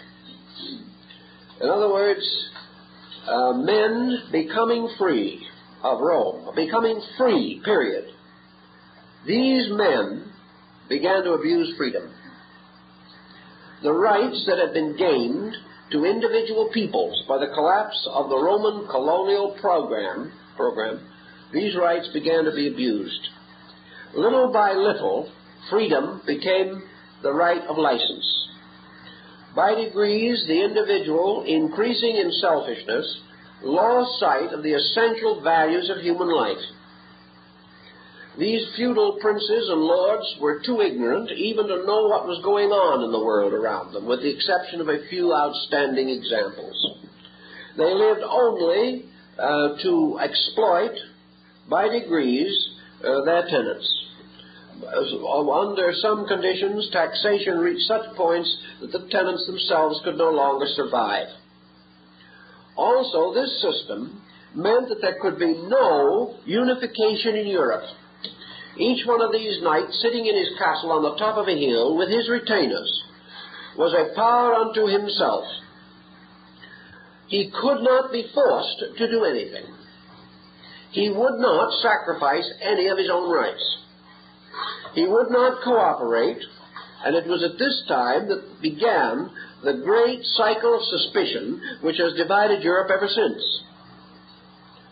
In other words, men becoming free of Rome, becoming free, period, these men began to abuse freedom. The rights that had been gained to individual peoples by the collapse of the Roman colonial program, these rights began to be abused. Little by little, freedom became the right of license. By degrees, the individual, increasing in selfishness, lost sight of the essential values of human life. These feudal princes and lords were too ignorant even to know what was going on in the world around them, with the exception of a few outstanding examples. They lived only to exploit, by degrees, their tenants. Under some conditions, taxation reached such points that the tenants themselves could no longer survive. Also, this system meant that there could be no unification in Europe. Each one of these knights, sitting in his castle on the top of a hill with his retainers, was a power unto himself. He could not be forced to do anything. He would not sacrifice any of his own rights. He would not cooperate, and it was at this time that began the great cycle of suspicion which has divided Europe ever since.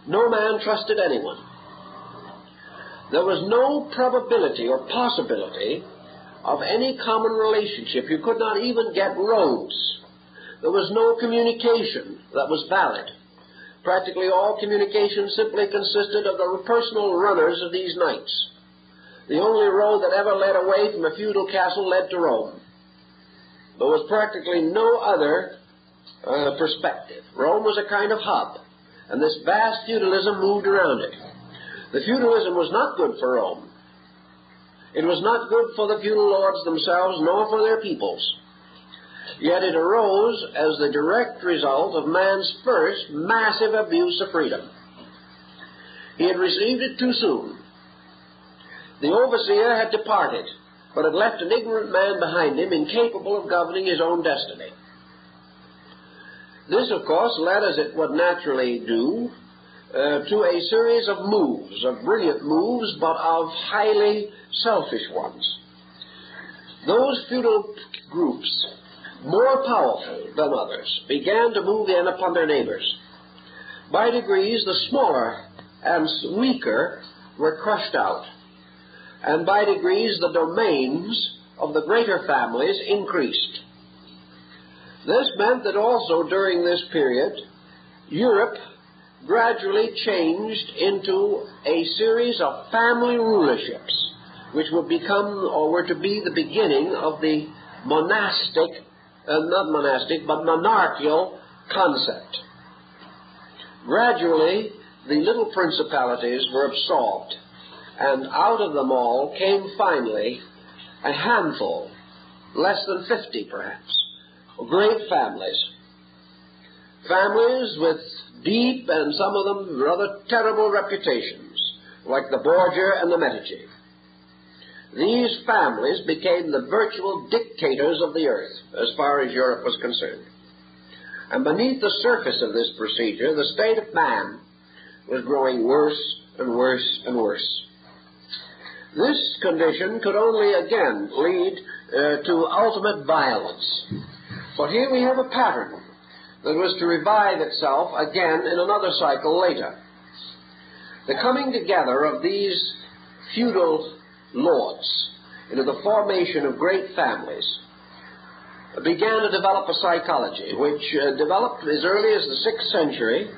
No man trusted anyone. There was no probability or possibility of any common relationship. You could not even get roads. There was no communication that was valid. Practically all communication simply consisted of the personal runners of these knights. The only road that ever led away from a feudal castle led to Rome. There was practically no other perspective. Rome was a kind of hub, and this vast feudalism moved around it. The feudalism was not good for Rome. It was not good for the feudal lords themselves, nor for their peoples. Yet it arose as the direct result of man's first massive abuse of freedom. He had received it too soon. The overseer had departed, but had left an ignorant man behind him, incapable of governing his own destiny. This, of course, led, as it would naturally do, to a series of moves, of brilliant moves, but of highly selfish ones. Those feudal groups, more powerful than others, began to move in upon their neighbors. By degrees, the smaller and weaker were crushed out, and by degrees the domains of the greater families increased. This meant that also during this period, Europe gradually changed into a series of family rulerships, which would become, or were to be, the beginning of the monastic, not monastic, but monarchical concept. Gradually, the little principalities were absorbed, and out of them all came finally a handful, less than 50 perhaps, of great families. Families with deep and some of them rather terrible reputations, like the Borgia and the Medici. These families became the virtual dictators of the earth, as far as Europe was concerned. And beneath the surface of this procedure, the state of man was growing worse and worse and worse. This condition could only again lead to ultimate violence. But here we have a pattern that was to revive itself again in another cycle later. The coming together of these feudal lords into the formation of great families began to develop a psychology which developed as early as the 6th century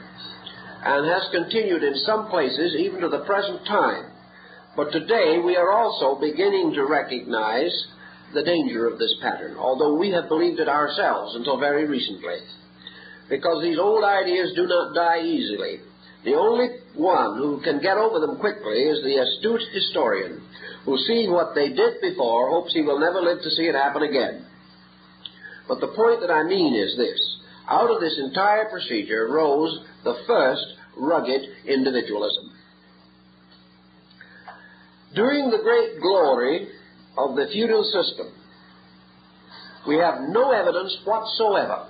and has continued in some places even to the present time. But today we are also beginning to recognize the danger of this pattern, although we have believed it ourselves until very recently, because these old ideas do not die easily. The only one who can get over them quickly is the astute historian, who, seeing what they did before, hopes he will never live to see it happen again. But the point that I mean is this: out of this entire procedure rose the first rugged individualism. During the great glory of the feudal system, we have no evidence whatsoever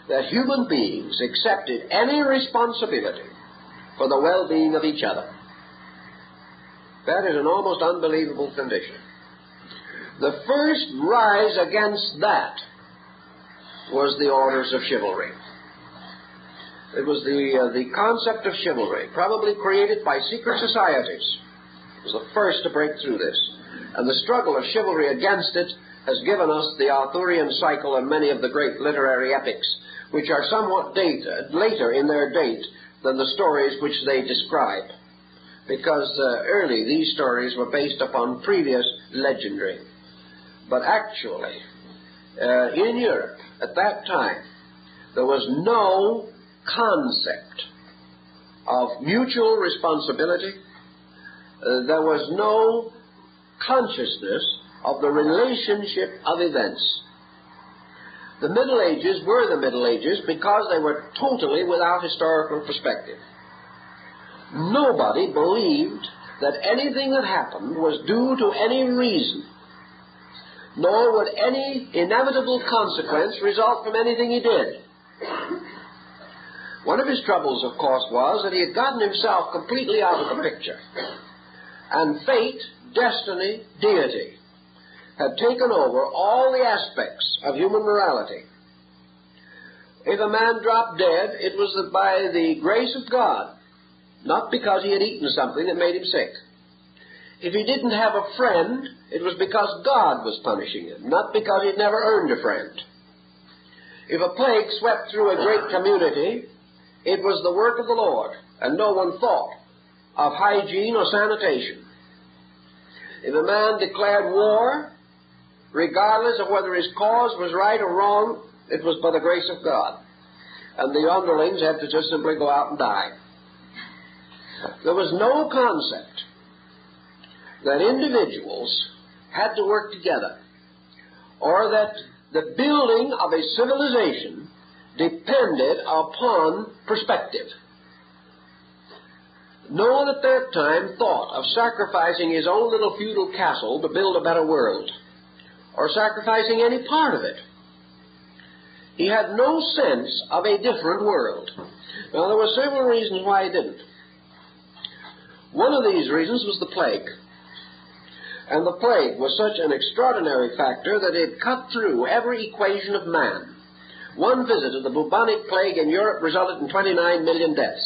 that human beings accepted any responsibility for the well-being of each other. That is an almost unbelievable condition. The first rise against that was the orders of chivalry. It was the concept of chivalry, probably created by secret societies. It was the first to break through this. And the struggle of chivalry against it has given us the Arthurian cycle and many of the great literary epics, which are somewhat later in their date than the stories which they describe, because early these stories were based upon previous legendary. But actually, in Europe at that time, there was no concept of mutual responsibility. There was no consciousness of the relationship of events. The Middle Ages were the Middle Ages because they were totally without historical perspective. Nobody believed that anything that happened was due to any reason, nor would any inevitable consequence result from anything he did. One of his troubles, of course, was that he had gotten himself completely out of the picture. And fate, destiny, deity had taken over all the aspects of human morality. If a man dropped dead, it was by the grace of God, not because he had eaten something that made him sick. If he didn't have a friend, it was because God was punishing him, not because he'd never earned a friend. If a plague swept through a great community, it was the work of the Lord, and no one thought of hygiene or sanitation. If a man declared war, regardless of whether his cause was right or wrong, it was by the grace of God. And the underlings had to just simply go out and die. There was no concept that individuals had to work together, or that the building of a civilization depended upon perspective. No one at that time thought of sacrificing his own little feudal castle to build a better world, or sacrificing any part of it. He had no sense of a different world. Now, there were several reasons why he didn't. One of these reasons was the plague. And the plague was such an extraordinary factor that it cut through every equation of man. One visit of the bubonic plague in Europe resulted in 29 million deaths.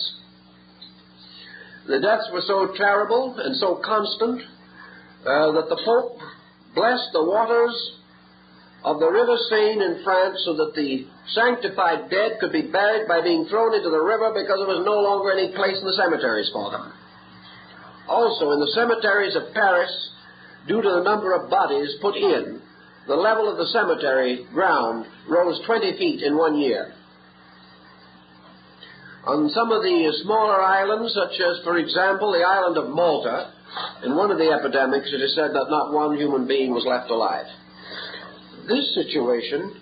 The deaths were so terrible and so constant that the Pope blessed the waters of the river Seine in France so that the sanctified dead could be buried by being thrown into the river because there was no longer any place in the cemeteries for them. Also, in the cemeteries of Paris, due to the number of bodies put in, the level of the cemetery ground rose 20 feet in 1 year. On some of the smaller islands, such as, for example, the island of Malta, in one of the epidemics, it is said that not one human being was left alive. This situation,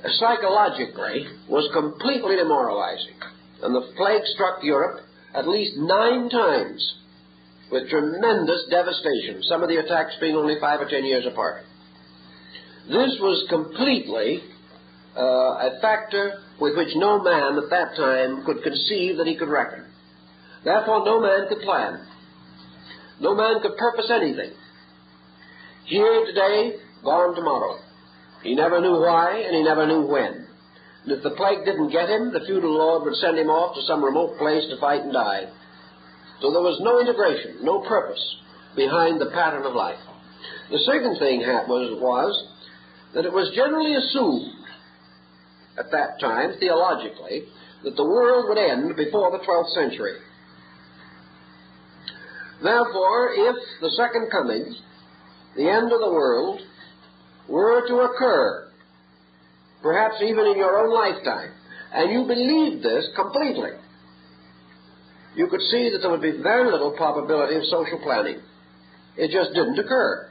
psychologically, was completely demoralizing, and the plague struck Europe at least 9 times with tremendous devastation, some of the attacks being only 5 or 10 years apart. This was completely a factor with which no man at that time could conceive that he could reckon. Therefore, no man could plan. No man could purpose anything. Here today, gone tomorrow. He never knew why, and he never knew when. And if the plague didn't get him, the feudal lord would send him off to some remote place to fight and die. So there was no integration, no purpose behind the pattern of life. The second thing was that it was generally assumed at that time, theologically, that the world would end before the 12th century. Therefore, if the second coming, the end of the world, were to occur, perhaps even in your own lifetime, and you believed this completely, you could see that there would be very little probability of social planning. It just didn't occur.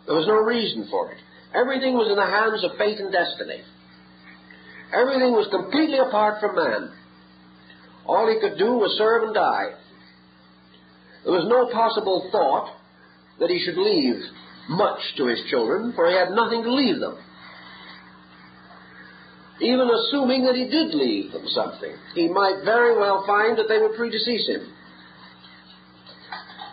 There was no reason for it. Everything was in the hands of fate and destiny. Everything was completely apart from man. All he could do was serve and die. There was no possible thought that he should leave much to his children, for he had nothing to leave them. even assuming that he did leave them something, he might very well find that they would predecease him.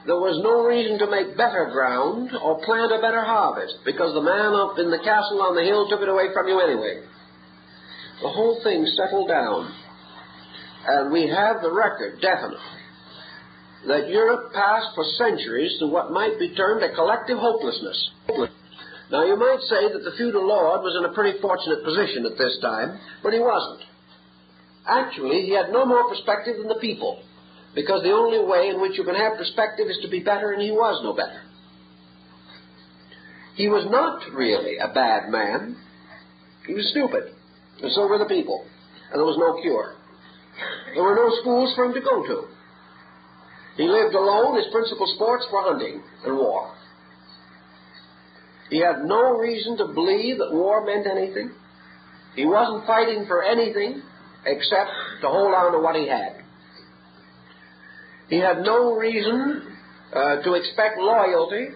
There was no reason to make better ground or plant a better harvest, because the man up in the castle on the hill took it away from you anyway. The whole thing settled down, and we have the record, definitely, that Europe passed for centuries through what might be termed a collective hopelessness. Now, you might say that the feudal lord was in a pretty fortunate position at this time, but he wasn't. Actually, he had no more perspective than the people, because the only way in which you can have perspective is to be better, and he was no better. He was not really a bad man. He was stupid, and so were the people, and there was no cure. There were no schools for him to go to. He lived alone. His principal sports were hunting and war. He had no reason to believe that war meant anything. He wasn't fighting for anything except to hold on to what he had. He had no reason to expect loyalty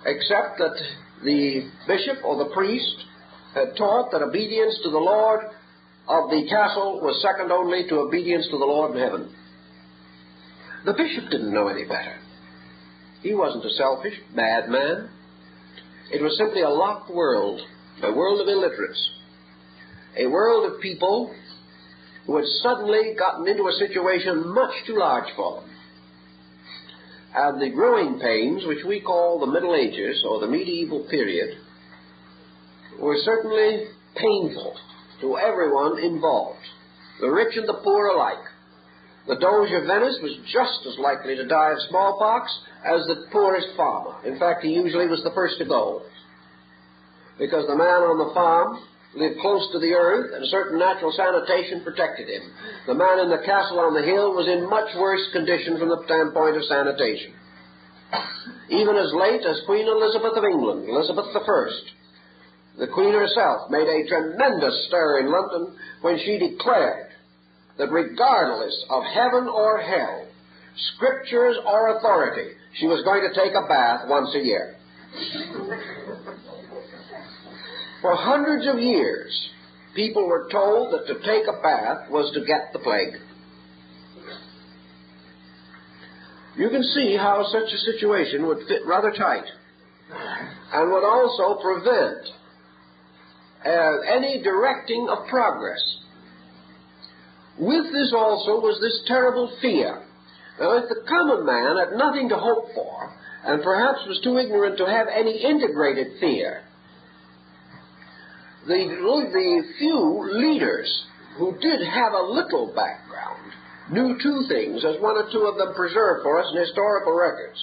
except that the bishop or the priest had taught that obedience to the Lord of the castle was second only to obedience to the Lord in heaven. The bishop didn't know any better. He wasn't a selfish, bad man. It was simply a locked world, a world of illiterates, a world of people who had suddenly gotten into a situation much too large for them. And the growing pains, which we call the Middle Ages, or the medieval period, were certainly painful to everyone involved, the rich and the poor alike. The Doge of Venice was just as likely to die of smallpox as the poorest farmer. In fact, he usually was the first to go, because the man on the farm lived close to the earth, and certain natural sanitation protected him. The man in the castle on the hill was in much worse condition from the standpoint of sanitation. Even as late as Queen Elizabeth of England, Elizabeth I, the Queen herself made a tremendous stir in London when she declared that regardless of heaven or hell, scriptures or authority, she was going to take a bath once a year. For hundreds of years, people were told that to take a bath was to get the plague. You can see how such a situation would fit rather tight, and would also prevent any directing of progress. With this also was this terrible fear. Now, if the common man had nothing to hope for, and perhaps was too ignorant to have any integrated fear, the few leaders who did have a little background knew two things, as one or two of them preserved for us in historical records.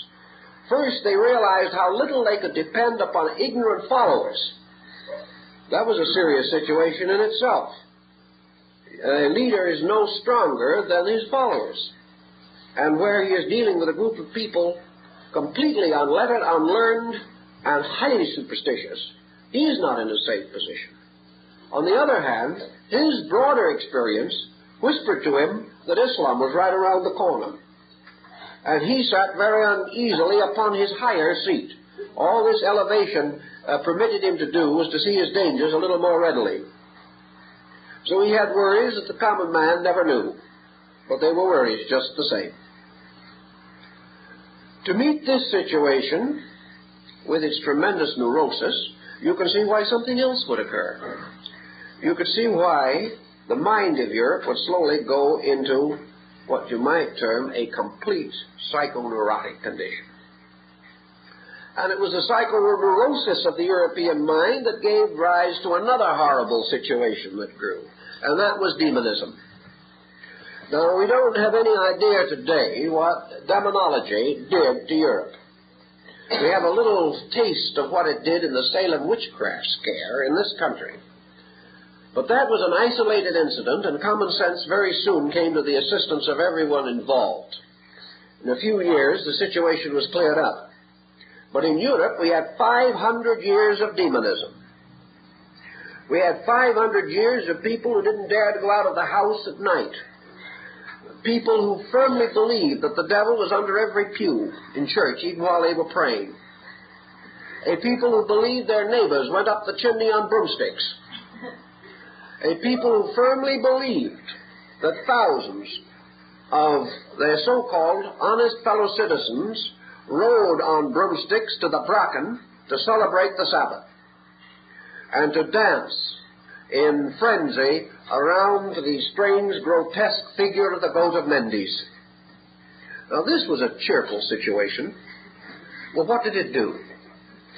First, they realized how little they could depend upon ignorant followers. That was a serious situation in itself. A leader is no stronger than his followers. And where he is dealing with a group of people completely unlettered, unlearned, and highly superstitious, he is not in a safe position. On the other hand, his broader experience whispered to him that Islam was right around the corner. And he sat very uneasily upon his higher seat. All this elevation permitted him to do was to see his dangers a little more readily. So he had worries that the common man never knew, but they were worries just the same. To meet this situation, with its tremendous neurosis, you can see why something else would occur. You could see why the mind of Europe would slowly go into what you might term a complete psychoneurotic condition. And it was the psychoneurosis of the European mind that gave rise to another horrible situation that grew, and that was demonism. Now, we don't have any idea today what demonology did to Europe. We have a little taste of what it did in the Salem witchcraft scare in this country. But that was an isolated incident, and common sense very soon came to the assistance of everyone involved. In a few years, the situation was cleared up. But in Europe, we had 500 years of demonism. We had 500 years of people who didn't dare to go out of the house at night. People who firmly believed that the devil was under every pew in church, even while they were praying. A people who believed their neighbors went up the chimney on broomsticks. a people who firmly believed that thousands of their so-called honest fellow citizens rode on broomsticks to the bracken to celebrate the Sabbath and to dance in frenzy around the strange, grotesque figure of the goat of Mendes. Now, this was a cheerful situation. Well, what did it do?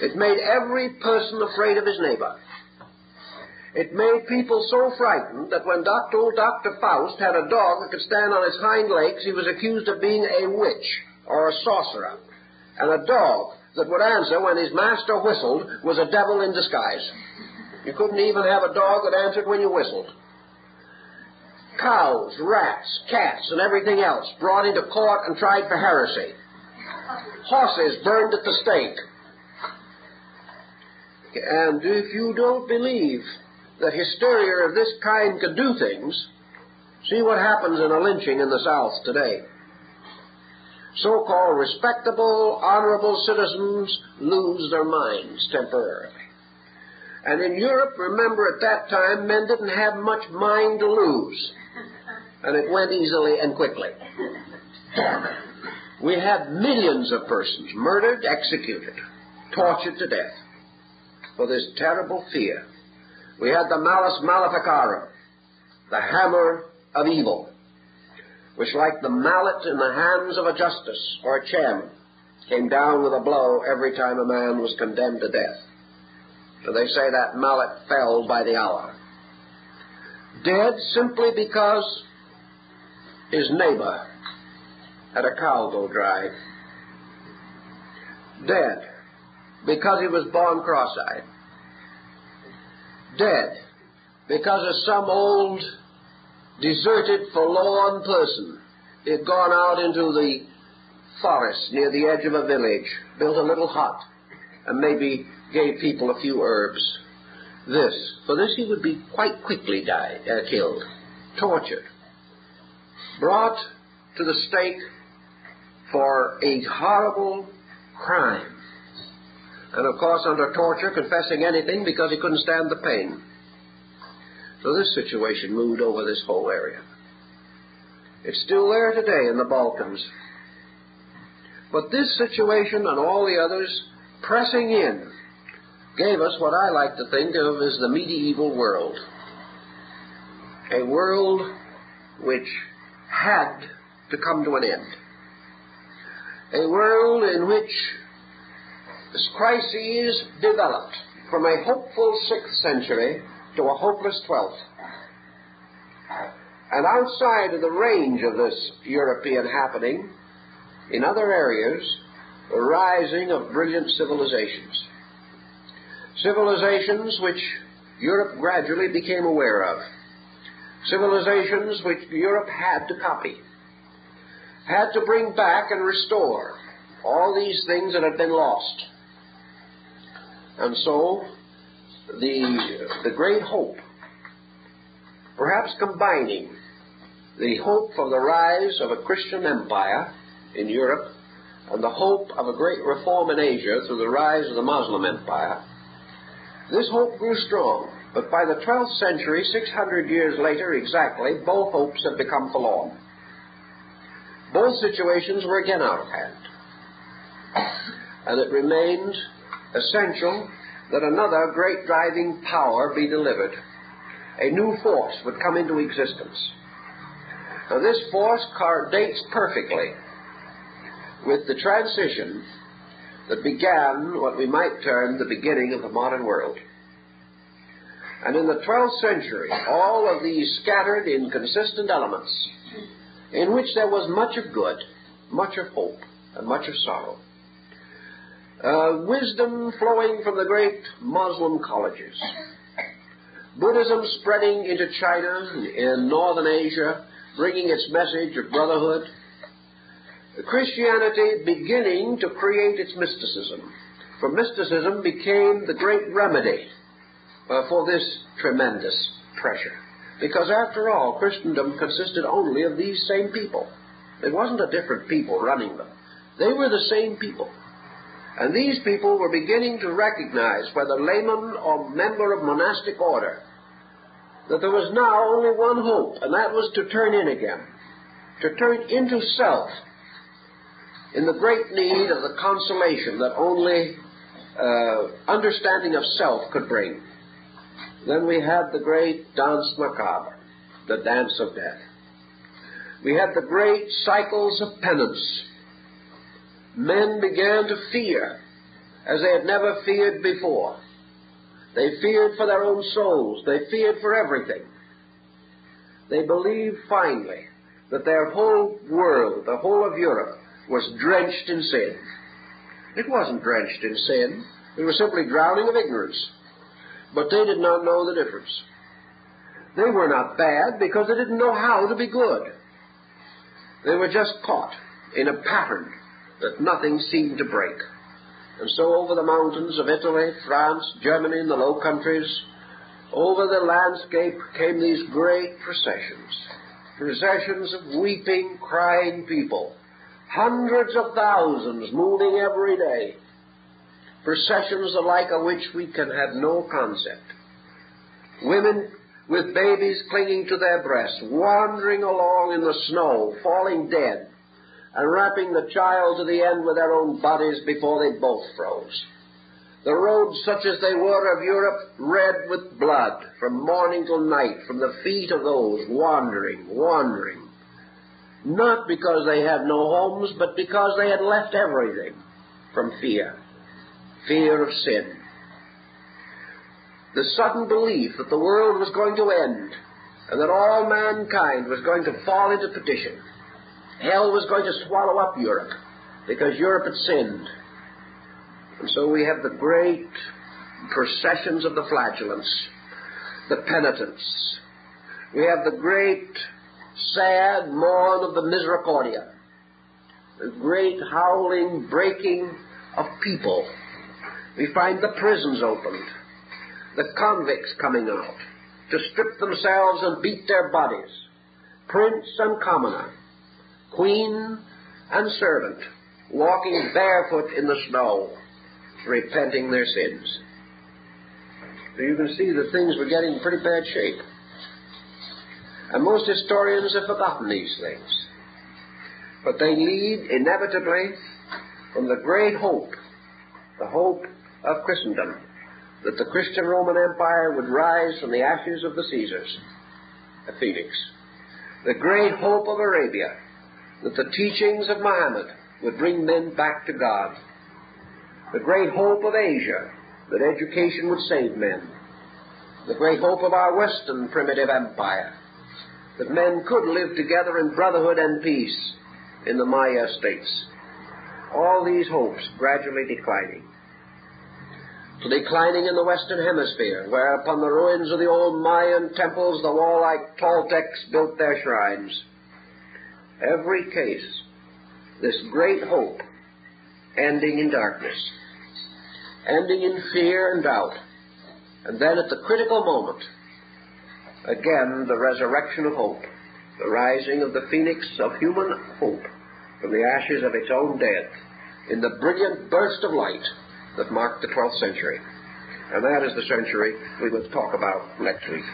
It made every person afraid of his neighbor. It made people so frightened that when old Dr. Faust had a dog that could stand on its hind legs, he was accused of being a witch or a sorcerer. And a dog that would answer when his master whistled was a devil in disguise. You couldn't even have a dog that answered when you whistled. Cows, rats, cats, and everything else brought into court and tried for heresy. Horses burned at the stake. And if you don't believe that hysteria of this kind could do things, see what happens in a lynching in the South today. So-called respectable, honorable citizens lose their minds temporarily. And in Europe, remember, at that time, men didn't have much mind to lose. And it went easily and quickly. We had millions of persons murdered, executed, tortured to death for this terrible fear. We had the malus maleficarum, the hammer of evil, which, like the mallet in the hands of a justice or a chairman, came down with a blow every time a man was condemned to death. So they say that mallet fell by the hour. Dead simply because his neighbor had a cow go dry. Dead because he was born cross-eyed. Dead because of some old, deserted, forlorn person. He had gone out into the forest near the edge of a village, built a little hut, and maybe gave people a few herbs. For this he would be quite quickly killed, tortured, brought to the stake for a horrible crime. And of course, under torture, confessing anything because he couldn't stand the pain. So this situation moved over this whole area. It's still there today in the Balkans. But this situation and all the others pressing in gave us what I like to think of as the medieval world. A world which had to come to an end. A world in which crises developed from a hopeful 6th century to a hopeless 12th. And outside of the range of this European happening, in other areas, the rising of brilliant civilizations. Civilizations which Europe gradually became aware of. Civilizations which Europe had to copy. Had to bring back and restore all these things that had been lost. And so, the great hope, perhaps combining the hope for the rise of a Christian empire in Europe and the hope of a great reform in Asia through the rise of the Moslem empire, this hope grew strong. But by the 12th century, 600 years later exactly, both hopes had become forlorn. Both situations were again out of hand. And it remained essential that another great driving power be delivered. A new force would come into existence. Now this force dates perfectly with the transition that began what we might term the beginning of the modern world. And in the 12th century, all of these scattered, inconsistent elements, in which there was much of good, much of hope, and much of sorrow, wisdom flowing from the great Moslem colleges, Buddhism spreading into China and northern Asia, bringing its message of brotherhood, Christianity beginning to create its mysticism. For mysticism became the great remedy for this tremendous pressure. Because after all, Christendom consisted only of these same people. It wasn't a different people running them. They were the same people. And these people were beginning to recognize, whether layman or member of monastic order, that there was now only one hope, and that was to turn in again, to turn into self, in the great need of the consolation that only understanding of self could bring. Then we had the great Danse Macabre, the dance of death. We had the great cycles of penance. Men began to fear as they had never feared before. They feared for their own souls. They feared for everything. They believed finally that their whole world, the whole of Europe, was drenched in sin. It wasn't drenched in sin. It was simply drowning of ignorance. But they did not know the difference. They were not bad because they didn't know how to be good. They were just caught in a pattern that nothing seemed to break. And so over the mountains of Italy, France, Germany, and the Low Countries, over the landscape came these great processions of weeping, crying people, hundreds of thousands moving every day, processions the like of which we can have no concept. Women with babies clinging to their breasts, wandering along in the snow, falling dead, and wrapping the child to the end with their own bodies before they both froze. The roads, such as they were of Europe, red with blood, from morning till night, from the feet of those wandering, not because they had no homes, but because they had left everything from fear of sin. The sudden belief that the world was going to end, and that all mankind was going to fall into perdition. Hell was going to swallow up Europe, because Europe had sinned. And so we have the great processions of the flagellants, the penitents. We have the great sad mourn of the misericordia, the great howling breaking of people. We find the prisons opened, the convicts coming out to strip themselves and beat their bodies, prince and commoner, queen and servant, walking barefoot in the snow, repenting their sins. So you can see that things were getting in pretty bad shape. And most historians have forgotten these things. But they lead inevitably from the great hope, the hope of Christendom, that the Christian Roman Empire would rise from the ashes of the Caesars, a phoenix. The great hope of Arabia, that the teachings of Muhammad would bring men back to God. The great hope of Asia, that education would save men. The great hope of our Western primitive empire, that men could live together in brotherhood and peace in the Maya states. All these hopes gradually declining. Declining in the Western Hemisphere, where upon the ruins of the old Mayan temples the warlike Toltecs built their shrines. Every case, this great hope ending in darkness, ending in fear and doubt, and then at the critical moment, again the resurrection of hope, the rising of the phoenix of human hope from the ashes of its own death in the brilliant burst of light that marked the 12th century. And that is the century we will talk about next week.